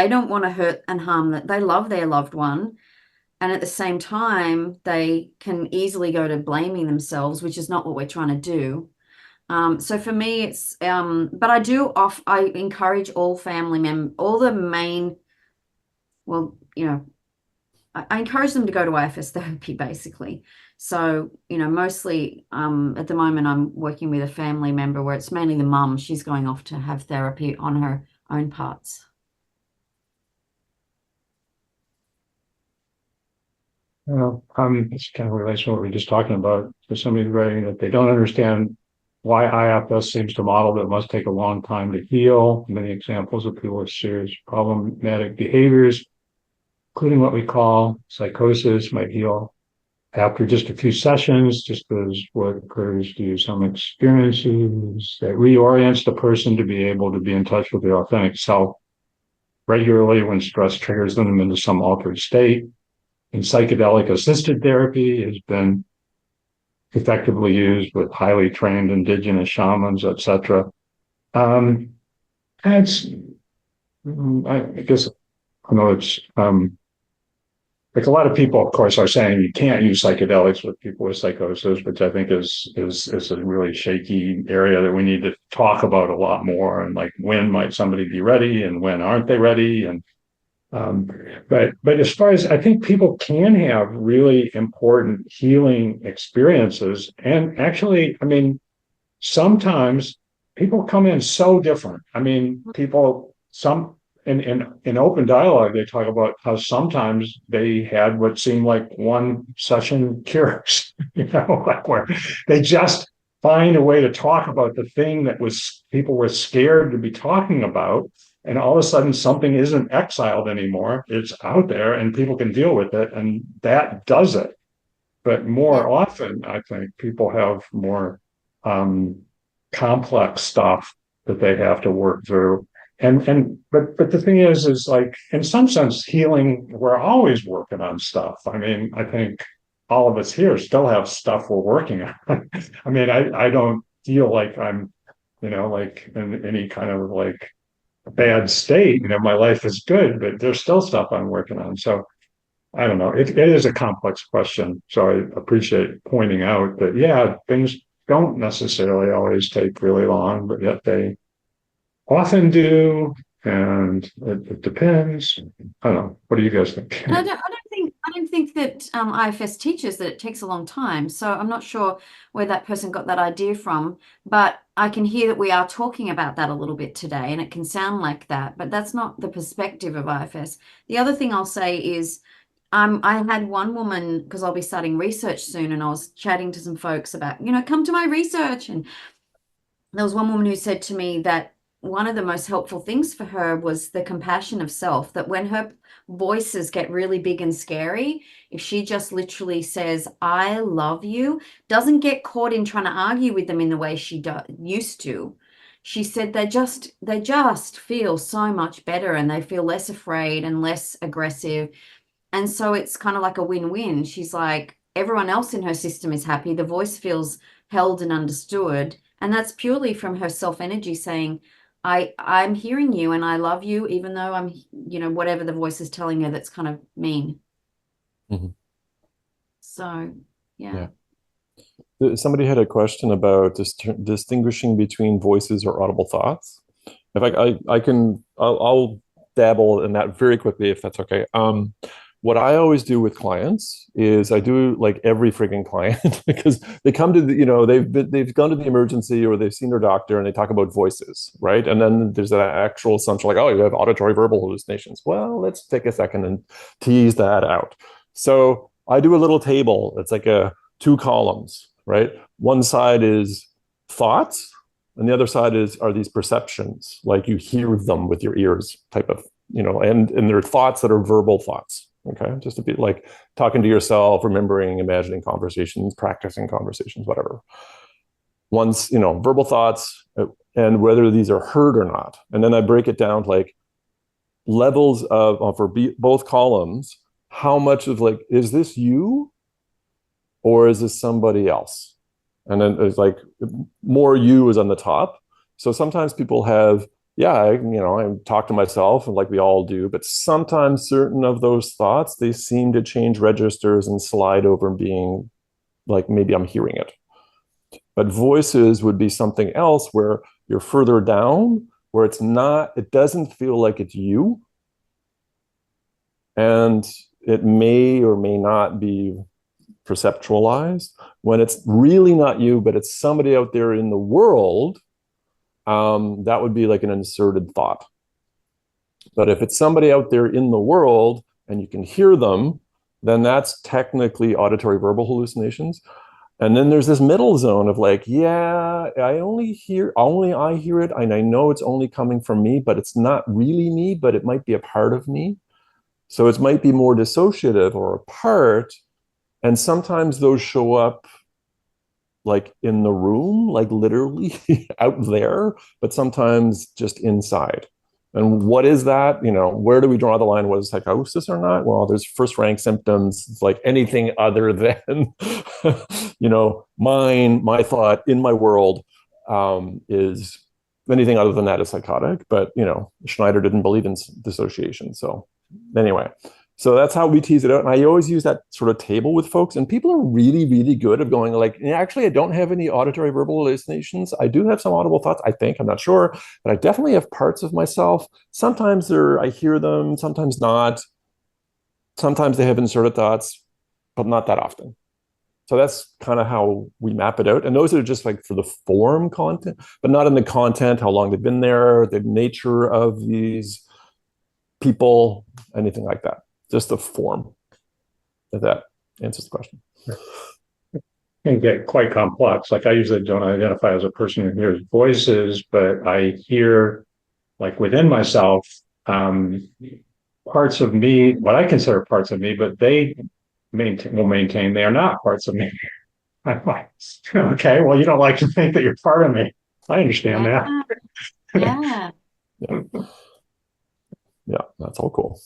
don't want to hurt and harm, that they love their loved one, and at the same time they can easily go to blaming themselves, which is not what we're trying to do. So for me, it's but I encourage all family members, all the main, well, I encourage them to go to IFS therapy, basically. So, mostly at the moment I'm working with a family member where it's mainly the mum. She's going off to have therapy on her own parts.
Well, it's kind of relates to what we were just talking about. For somebody writing that they don't understand why IFS seems to model that it must take a long time to heal. Many examples of people with serious problematic behaviors, including what we call psychosis, might heal after just a few sessions, just as what occurs due to some experiences that reorients the person to be able to be in touch with their authentic self regularly when stress triggers them into some altered state. And psychedelic assisted therapy has been effectively used with highly trained indigenous shamans, etc. I guess I know it's like a lot of people, of course, are saying you can't use psychedelics with people with psychosis, which I think is a really shaky area that we need to talk about a lot more. And like, when might somebody be ready, and when aren't they ready? And but as far as, I think people can have really important healing experiences, and actually, I mean, sometimes people come in so different. I mean, in open dialogue, they talk about how sometimes they had what seemed like one session cures, like where they just find a way to talk about the thing that was people were scared to be talking about. And all of a sudden something isn't exiled anymore. It's out there and people can deal with it. And that does it. But more often, I think people have more complex stuff that they have to work through. But the thing is like, in some sense, healing, we're always working on stuff. I mean, I think all of us here still have stuff we're working on. I mean, I don't feel like I'm, like in any kind of like bad state. My life is good, but there's still stuff I'm working on. So I don't know. It is a complex question. So I appreciate pointing out that, yeah, things don't necessarily always take really long, but yet they often do. And it depends. I don't know. What do you guys think?
I don't think that IFS teaches that it takes a long time. So I'm not sure where that person got that idea from, but I can hear that we are talking about that a little bit today, and it can sound like that, but that's not the perspective of IFS. The other thing I'll say is I had one woman, because I'll be starting research soon, and I was chatting to some folks about, come to my research. And there was one woman who said to me that one of the most helpful things for her was the compassion of self, that when her voices get really big and scary, if she just literally says, I love you, doesn't get caught in trying to argue with them in the way she used to. She said they just feel so much better, and they feel less afraid and less aggressive. And so it's kind of like a win-win. She's like, everyone else in her system is happy. The voice feels held and understood. And that's purely from her self-energy saying, I'm hearing you and I love you, even though I'm, whatever the voice is telling her that's kind of mean.
Mm-hmm.
So, yeah.
Somebody had a question about distinguishing between voices or audible thoughts. In fact, I'll dabble in that very quickly, if that's okay. What I always do with clients is I do like every freaking client because they come to they've gone to the emergency or they've seen their doctor and they talk about voices, right? And then there's that actual assumption like, oh, you have auditory verbal hallucinations. Well, let's take a second and tease that out. So I do a little table. It's like 2 columns. right? One side is thoughts, and the other side are these perceptions, like you hear them with your ears type of, and there are thoughts that are verbal thoughts. Okay, just to be like talking to yourself, remembering, imagining conversations, practicing conversations, whatever. Once, verbal thoughts, and whether these are heard or not. And then I break it down to like levels of for both columns, how much of like, is this you or is this somebody else? And then it's like more you is on the top. So sometimes people have, I talk to myself, and like we all do, but sometimes certain of those thoughts, they seem to change registers and slide over and being like, maybe I'm hearing it. But voices would be something else where you're further down, where it doesn't feel like it's you. And it may or may not be perceptualized. When it's really not you, but it's somebody out there in the world, that would be like an inserted thought. But if it's somebody out there in the world and you can hear them, then that's technically auditory verbal hallucinations. And then there's this middle zone of like, I hear it, and I know it's only coming from me, but it's not really me, but it might be a part of me. So it might be more dissociative or a part. And sometimes those show up like in the room, like literally out there, but sometimes just inside. And what is that? Where do we draw the line? What is psychosis or not? Well, there's first rank symptoms. It's like anything other than, my thought in my world is anything other than that is psychotic. But, Schneider didn't believe in dissociation. So anyway, so that's how we tease it out. And I always use that sort of table with folks, and people are really, really good at going like, actually, I don't have any auditory verbal hallucinations. I do have some audible thoughts, I think, I'm not sure, but I definitely have parts of myself. Sometimes I hear them, sometimes not. Sometimes they have inserted thoughts, but not that often. So that's kind of how we map it out. And those are just like for the form content, but not in the content, how long they've been there, the nature of these people, anything like that. Just the form. If that answers the question.
It can get quite complex. Like I usually don't identify as a person who hears voices, but I hear like within myself, parts of me, what I consider parts of me, but they will maintain they are not parts of me. I'm like, okay, well, you don't like to think that you're part of me. I understand that.
Yeah.
Yeah, that's all cool.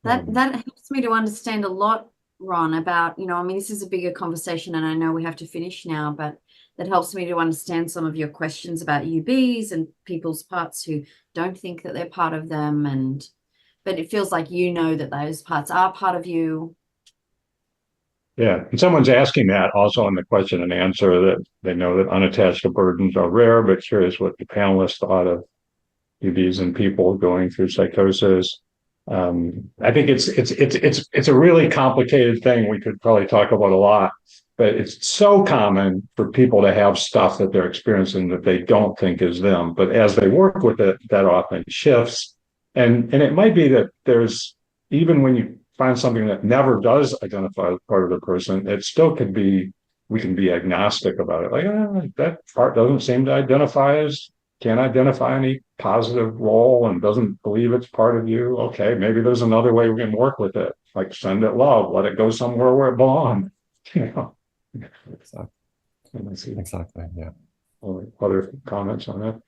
That helps me to understand a lot, Ron, about, this is a bigger conversation and I know we have to finish now, but that helps me to understand some of your questions about UBs and people's parts who don't think that they're part of them. But it feels like that those parts are part of you.
Yeah, and someone's asking that also in the question and answer, that they know that unattached burdens are rare, but curious what the panelists thought of UBs and people going through psychosis. I think it's a really complicated thing. We could probably talk about a lot, but it's so common for people to have stuff that they're experiencing that they don't think is them. But as they work with it, that often shifts. And it might be that there's, even when you find something that never does identify as part of the person, it still could be, we can be agnostic about it. Like, that part doesn't seem to can't identify any positive role and doesn't believe it's part of you. Okay, maybe there's another way we can work with it. Like send it love, let it go somewhere where it belongs.
Exactly. Yeah.
Other comments on that?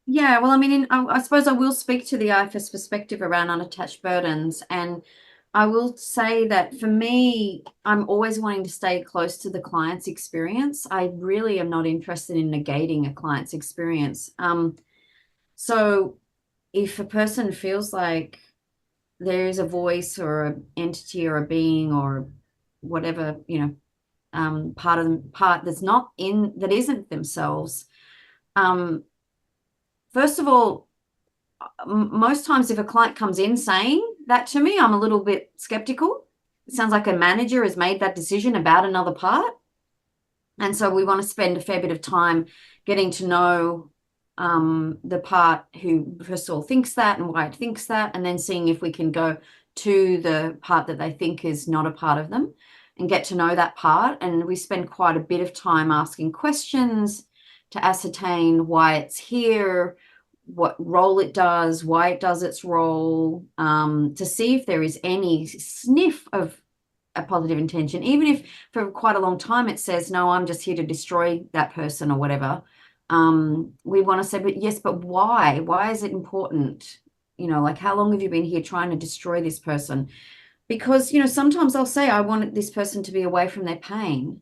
Yeah, well, I suppose I will speak to the IFS perspective around unattached burdens, and I will say that for me, I'm always wanting to stay close to the client's experience. I really am not interested in negating a client's experience. So if a person feels like there is a voice or an entity or a being or whatever, part that isn't themselves, first of all, most times if a client comes in saying that to me, I'm a little bit skeptical. It sounds like a manager has made that decision about another part. And so we want to spend a fair bit of time getting to know the part who first of all thinks that and why it thinks that, and then seeing if we can go to the part that they think is not a part of them and get to know that part. And we spend quite a bit of time asking questions to ascertain why it's here, what role it does, why it does its role, to see if there is any sniff of a positive intention, even if for quite a long time it says, no, I'm just here to destroy that person or whatever. We want to say, but yes, but why? Why is it important? You know, like, how long have you been here trying to destroy this person? Because, you know, sometimes I'll say I want this person to be away from their pain.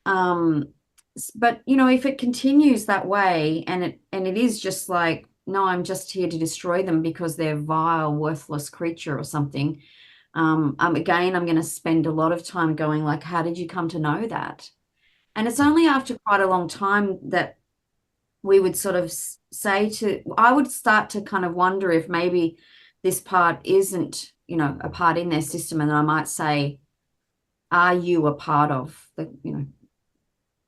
But, you know, if it continues that way and it is just like, no, I'm just here to destroy them because they're a vile, worthless creature or something. Again, I'm going to spend a lot of time going like, how did you come to know that? And it's only after quite a long time that we would sort of say I would start to kind of wonder if maybe this part isn't, you know, a part in their system. And then I might say, are you a part of the, you know,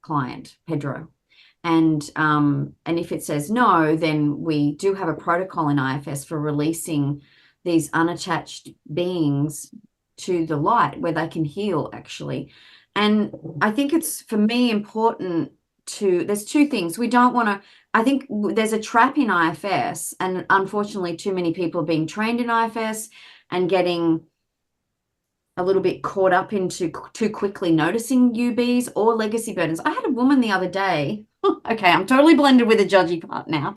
client, Pedro? And if it says no, then we do have a protocol in IFS for releasing these unattached beings to the light where they can heal, actually. And I think it's, for me, important there's two things. We don't want to, I think there's a trap in IFS, and unfortunately too many people are being trained in IFS and getting a little bit caught up into too quickly noticing UBs or legacy burdens. I had a woman the other day, okay, I'm totally blended with the judgy part now.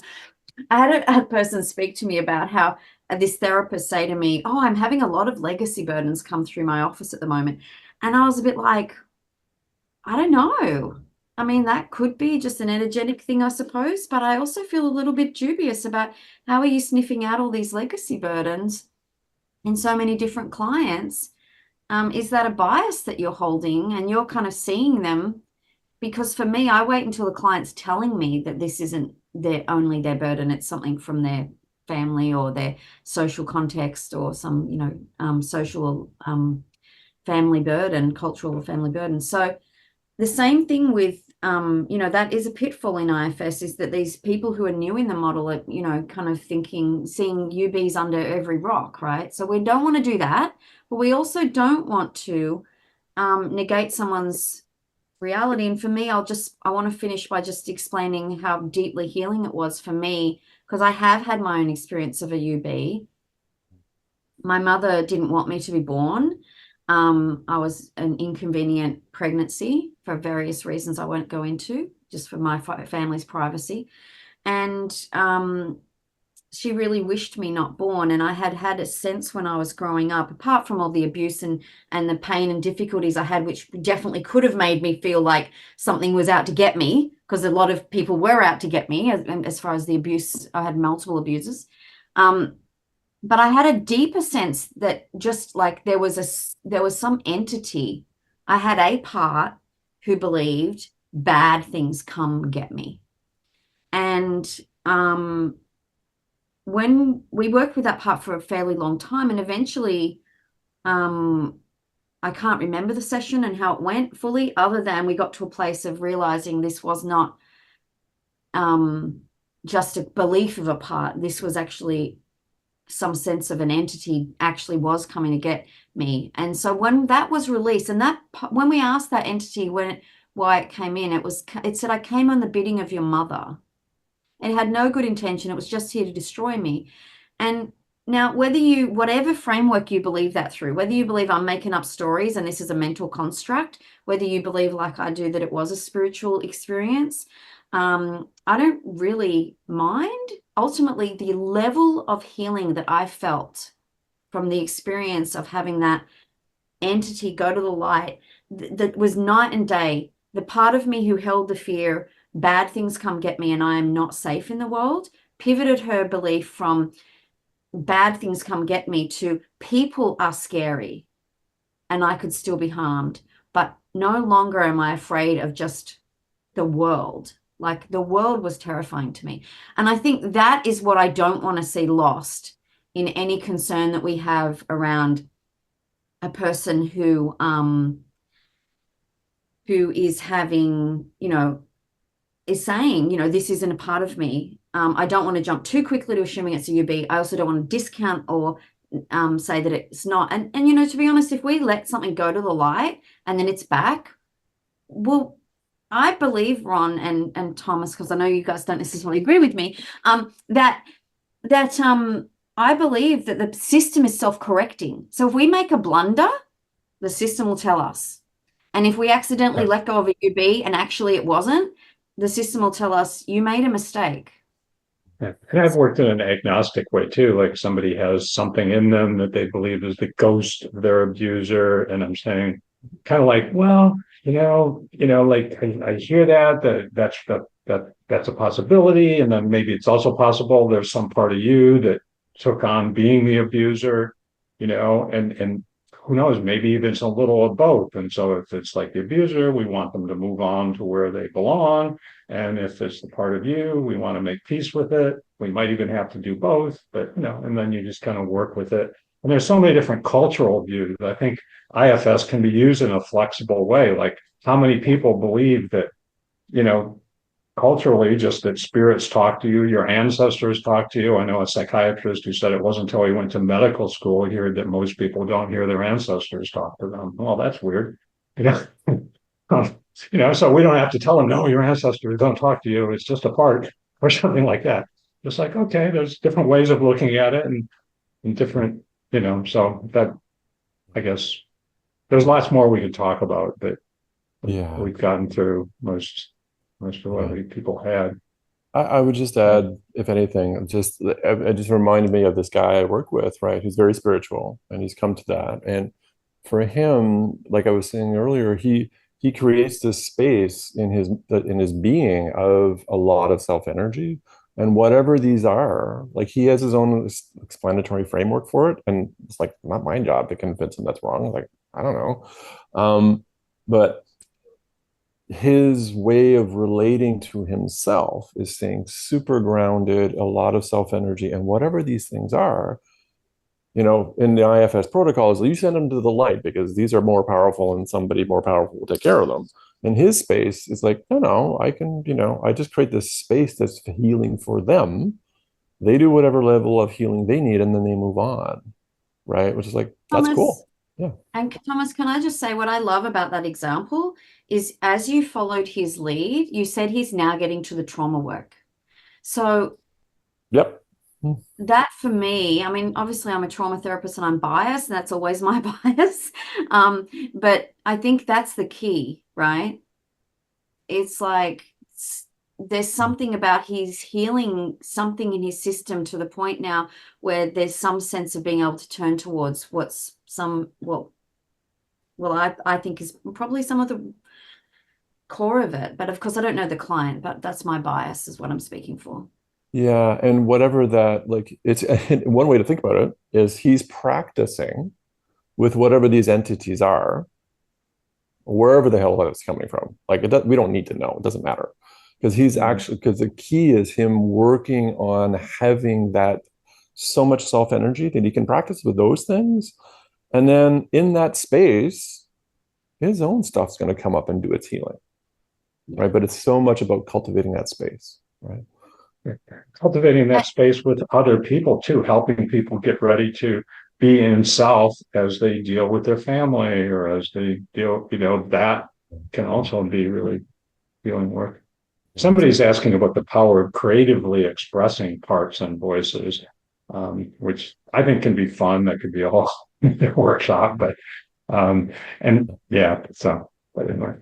I had a person speak to me about how this therapist say to me, oh, I'm having a lot of legacy burdens come through my office at the moment. And I was a bit like, I don't know. I mean, that could be just an energetic thing, I suppose, but I also feel a little bit dubious about how are you sniffing out all these legacy burdens in so many different clients? Is that a bias that you're holding and you're kind of seeing them? Because for me, I wait until the client's telling me that this isn't only their burden, it's something from their family or their social context or some, you know, social family burden, cultural family burden. So the same thing with, you know, that is a pitfall in IFS, is that these people who are new in the model are, you know, kind of seeing UBs under every rock, right? So we don't want to do that, but we also don't want to negate someone's reality. And for me, I want to finish by just explaining how deeply healing it was for me, because I have had my own experience of a UB. My mother didn't want me to be born. I was an inconvenient pregnancy for various reasons I won't go into, just for my family's privacy. And she really wished me not born. And I had a sense when I was growing up, apart from all the abuse and the pain and difficulties I had, which definitely could have made me feel like something was out to get me, because a lot of people were out to get me as far as the abuse. I had multiple abuses. But I had a deeper sense that just like there was some entity. I had a part who believed bad things come get me. And when we worked with that part for a fairly long time, and eventually I can't remember the session and how it went fully, other than we got to a place of realizing this was not just a belief of a part. This was actually some sense of an entity actually was coming to get me. And so when that was released, and when we asked that entity why it came in, it said, I came on the bidding of your mother. It had no good intention. It was just here to destroy me. And now, whatever framework you believe that through, whether you believe I'm making up stories and this is a mental construct, whether you believe like I do that it was a spiritual experience, I don't really mind. Ultimately, the level of healing that I felt from the experience of having that entity go to the light, that was night and day. The part of me who held the fear, bad things come get me and I am not safe in the world, pivoted her belief from bad things come get me to people are scary and I could still be harmed. But no longer am I afraid of just the world. Like, the world was terrifying to me. And I think that is what I don't want to see lost in any concern that we have around a person who is having, you know, is saying, you know, this isn't a part of me. I don't want to jump too quickly to assuming it's a UB. I also don't want to discount or say that it's not. And you know, to be honest, if we let something go to the light and then it's back, well, I believe, Ron and Thomas, because I know you guys don't necessarily agree with me, that I believe that the system is self-correcting. So if we make a blunder, the system will tell us. And if we accidentally let go of a UB and actually it wasn't, the system will tell us you made a mistake.
Yeah. And I've worked in an agnostic way too. Like somebody has something in them that they believe is the ghost of their abuser. And I'm saying kind of like, well, like I hear that's a possibility. And then maybe it's also possible there's some part of you that took on being the abuser, and who knows, maybe even it's a little of both. And so if it's like the abuser, we want them to move on to where they belong. And if it's the part of you, we want to make peace with it. We might even have to do both, but and then you just kind of work with it. And there's so many different cultural views. I think IFS can be used in a flexible way. Like how many people believe that, culturally, just that spirits talk to you, your ancestors talk to you. I know a psychiatrist who said it wasn't until he went to medical school he heard that most people don't hear their ancestors talk to them. Well, that's weird. So we don't have to tell them, no, your ancestors don't talk to you. It's just a part or something like that. Just like, okay, there's different ways of looking at it and different, so that, I guess there's lots more we could talk about, but we've gotten through most of what people had.
I would just add, if anything, it just reminded me of this guy I work with, right? Who's very spiritual, and he's come to that. And for him, like I was saying earlier, he creates this space in his being of a lot of self energy, and whatever these are, like he has his own explanatory framework for it, and it's like not my job to convince him that's wrong. Like I don't know, but his way of relating to himself is staying super grounded, a lot of self energy, and whatever these things are, in the IFS protocols, you send them to the light because these are more powerful and somebody more powerful will take care of them. In his space, it's like, no, I can, I just create this space that's healing for them. They do whatever level of healing they need and then they move on. Right. Which is like, that's cool. Yeah.
And Thomas, can I just say what I love about that example is as you followed his lead, you said he's now getting to the trauma work. So
yep.
That for me, I mean, obviously I'm a trauma therapist and I'm biased, and that's always my bias. But I think that's the key, right? It's like there's something about he's healing something in his system to the point now where there's some sense of being able to turn towards I think is probably some of the core of it. But of course, I don't know the client, but that's my bias is what I'm speaking for.
Yeah, and whatever that, like, it's one way to think about it is he's practicing with whatever these entities are, wherever the hell that's coming from. Like, we don't need to know; it doesn't matter, because because the key is him working on having that so much self energy that he can practice with those things, and then in that space, his own stuff's going to come up and do its healing, right? But it's so much about cultivating that space, right?
Cultivating that space with other people too, helping people get ready to be in self as they deal with their family or as they deal, that can also be really healing work. Somebody's asking about the power of creatively expressing parts and voices, which I think can be fun. That could be a whole workshop, but and yeah, so but anyway.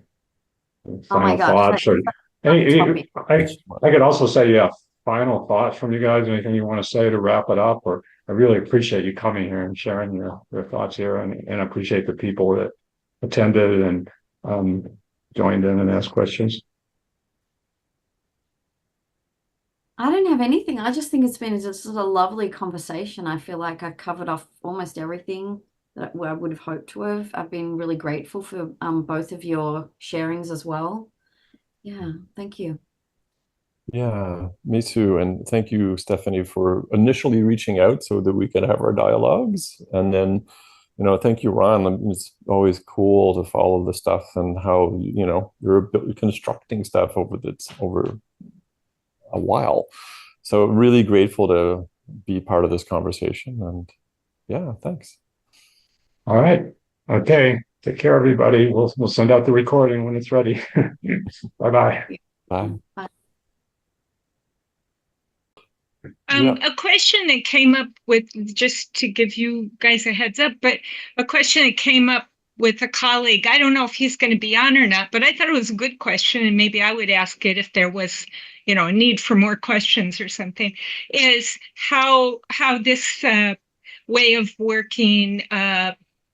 Final thoughts, or I could also say, yeah, final thoughts from you guys. Anything you want to say to wrap it up? Or I really appreciate you coming here and sharing your thoughts here, and I appreciate the people that attended and joined in and asked questions.
I don't have anything. I just think it's been just a lovely conversation. I feel like I covered off almost everything that I would have hoped to have. I've been really grateful for both of your sharings as well. Yeah, thank you.
Yeah, me too. And thank you, Stephanie, for initially reaching out so that we could have our dialogues. And then, thank you, Ron. It's always cool to follow the stuff and how, you're constructing stuff over a while. So really grateful to be part of this conversation. And Yeah, thanks.
All right. Okay. Take care, everybody. We'll send out the recording when it's ready. Bye-bye.
Bye.
Bye.
Yeah.
A question that came up with, just to give you guys a heads up, but a question that came up with a colleague. I don't know if he's going to be on or not, but I thought it was a good question, and maybe I would ask it if there was, a need for more questions or something, is how this way of working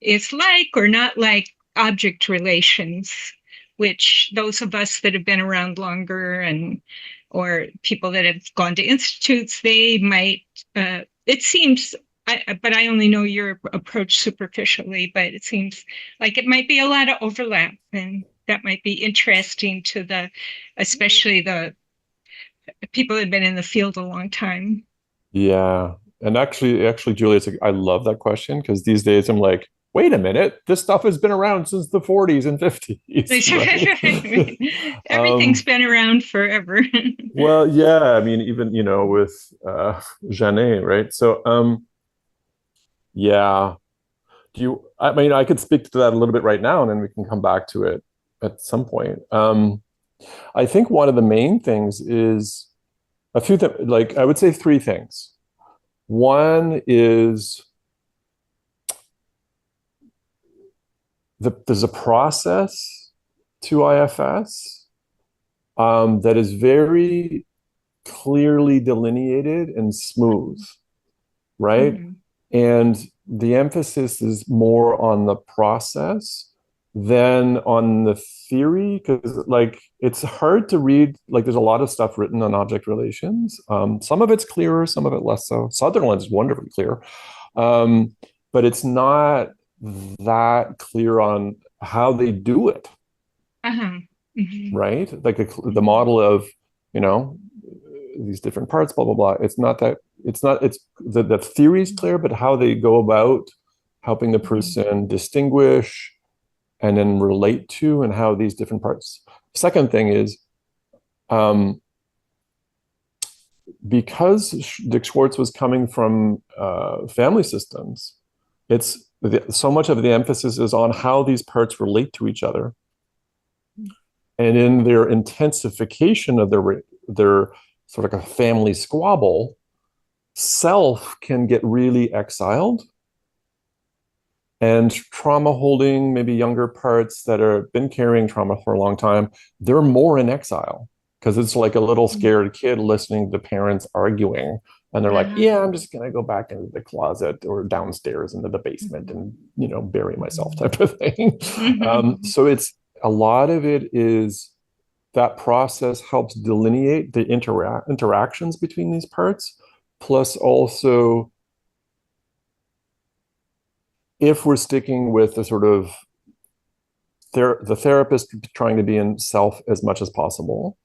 is like or not like object relations, which those of us that have been around longer or people that have gone to institutes, they might, it seems, but I only know your approach superficially, but it seems like it might be a lot of overlap, and that might be interesting to especially the people that have been in the field a long time.
Yeah. And actually, Julia, I love that question because these days I'm like, wait a minute, this stuff has been around since the 40s and 50s, right?
Everything's been around forever.
Well, yeah, I mean, even, with Janet, right? So, yeah. I mean, I could speak to that a little bit right now, and then we can come back to it at some point. I think one of the main things is a few things, like I would say three things. One is there's a process to IFS that is very clearly delineated and smooth, right?
Mm-hmm.
And the emphasis is more on the process than on the theory, because it's hard to read. There's a lot of stuff written on object relations. Some of it's clearer, some of it less so. Sutherland is wonderfully clear, but it's not that clear on how they do it.
Uh-huh. Mm-hmm.
Right? The model of, these different parts, blah, blah, blah. It's the theory is clear, but how they go about helping the person distinguish and then relate to, and how these different parts. Second thing is, because Dick Schwartz was coming from family systems, so much of the emphasis is on how these parts relate to each other. And in their intensification of their sort of like a family squabble, self can get really exiled. And trauma holding, maybe younger parts that have been carrying trauma for a long time, they're more in exile because it's like a little scared kid listening to parents arguing. And they're like, yeah, I'm just going to go back into the closet or downstairs into the basement and, bury myself type of thing. So a lot of it is that process helps delineate the interactions between these parts, plus also, if we're sticking with the sort of the therapist trying to be in self as much as possible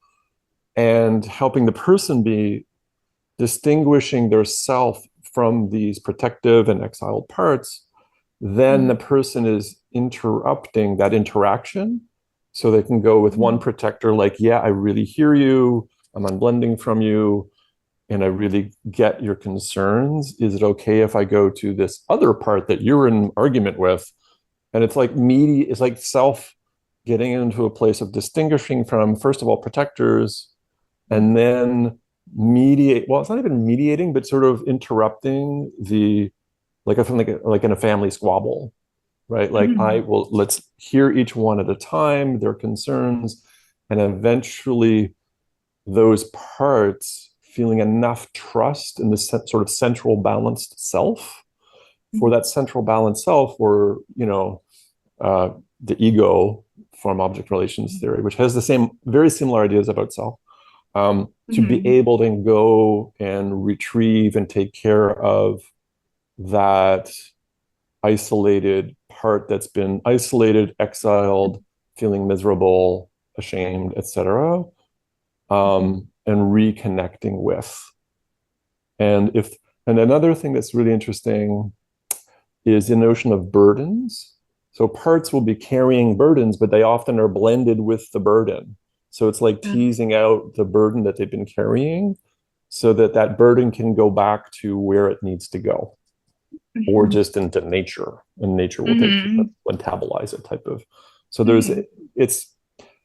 and helping the person be distinguishing their self from these protective and exiled parts, then the person is interrupting that interaction. So they can go with one protector, like, yeah, I really hear you, I'm unblending from you, and I really get your concerns. Is it okay if I go to this other part that you're in argument with? And it's like it's like self getting into a place of distinguishing from, first of all, protectors, and then mediate. Well, it's not even mediating, but sort of interrupting like in a family squabble, right? Like let's hear each one at a time, their concerns, and eventually those parts feeling enough trust in the sort of central balanced self. For that central balanced self, or the ego from object relations theory, which has very similar ideas about self, to be able to go and retrieve and take care of that isolated part that's been isolated, exiled, feeling miserable, ashamed, etc., and reconnecting with. And another thing that's really interesting is the notion of burdens. So parts will be carrying burdens, but they often are blended with the burden. So it's like teasing out the burden that they've been carrying so that burden can go back to where it needs to go. or
Mhm.
just into nature, and nature will metabolize it type of. So it's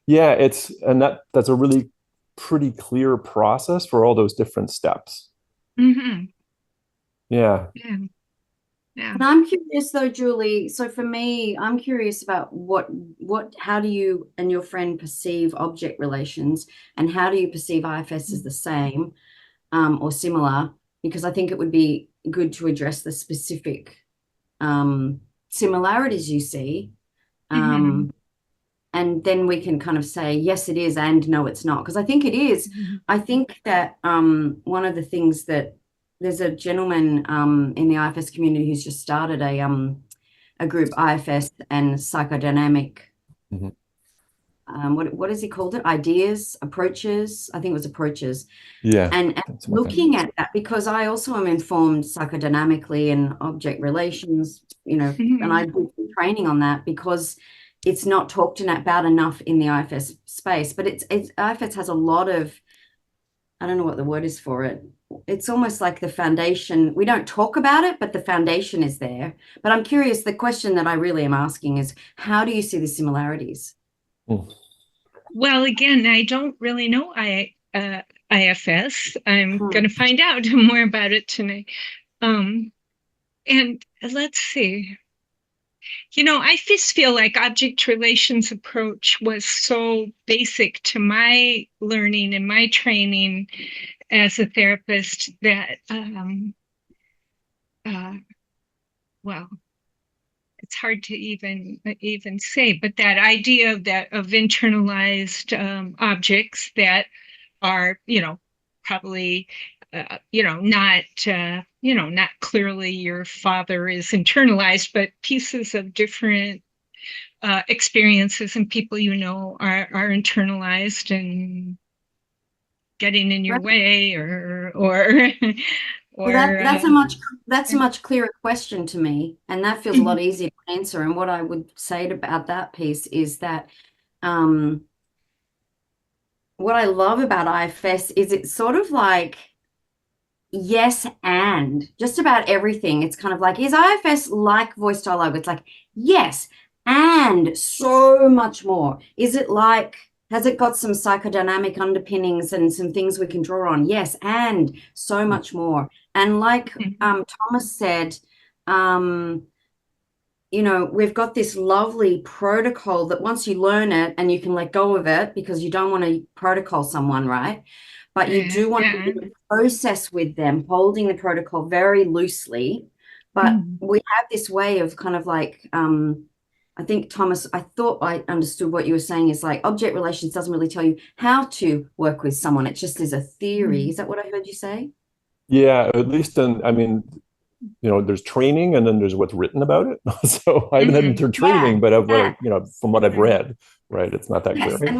and that's a really pretty clear process for all those different steps.
Mhm.
Yeah.
Yeah. Yeah.
And I'm curious though, Julie. So for me, I'm curious about how do you and your friend perceive object relations, and how do you perceive IFS as the same, or similar? Because I think it would be good to address the specific similarities you see.
Mhm.
And then we can kind of say, yes, it is, and no, it's not. Because I think it is.
Mhm.
I think that one of the things that there's a gentleman in the IFS community who's just started a group, IFS and psychodynamic.
Mhm.
What has he called it? Ideas, approaches. I think it was approaches.
Yeah.
And looking at that, because I also am informed psychodynamically and object relations, and I do training on that because it's not talked about enough in the IFS space. But it's IFS has a lot of, I don't know what the word is for it. It's almost like the foundation. We don't talk about it, but the foundation is there. But I'm curious, the question that I really am asking is, how do you see the similarities?
Well, again, I don't really know IFS. I'm going to find out more about it tonight. And let's see. I just feel like object relations approach was so basic to my learning and my training as a therapist that, well, it's hard to even say, but that idea of internalized objects that are, probably, not clearly your father is internalized, but pieces of different experiences and people are internalized and getting in your way or
Well, that's a much clearer question to me, and that feels a lot easier to answer. And what I would say about that piece is that what I love about IFS is it's sort of like yes and just about everything. It's kind of like, is IFS like voice dialogue? It's like yes and so much more. Is it like, has it got some psychodynamic underpinnings and some things we can draw on? Yes, and so much more. And like Thomas said, we've got this lovely protocol that once you learn it and you can let go of it because you don't want to protocol someone, right? But you do want to do a process with them, holding the protocol very loosely. But we have this way of kind of like, I think, Thomas, I thought I understood what you were saying is like object relations doesn't really tell you how to work with someone. It just is a theory. Is that what I heard you say?
Yeah, at least there's training and then there's what's written about it. So I haven't had training, but from what I've read, right, it's not that clear.
And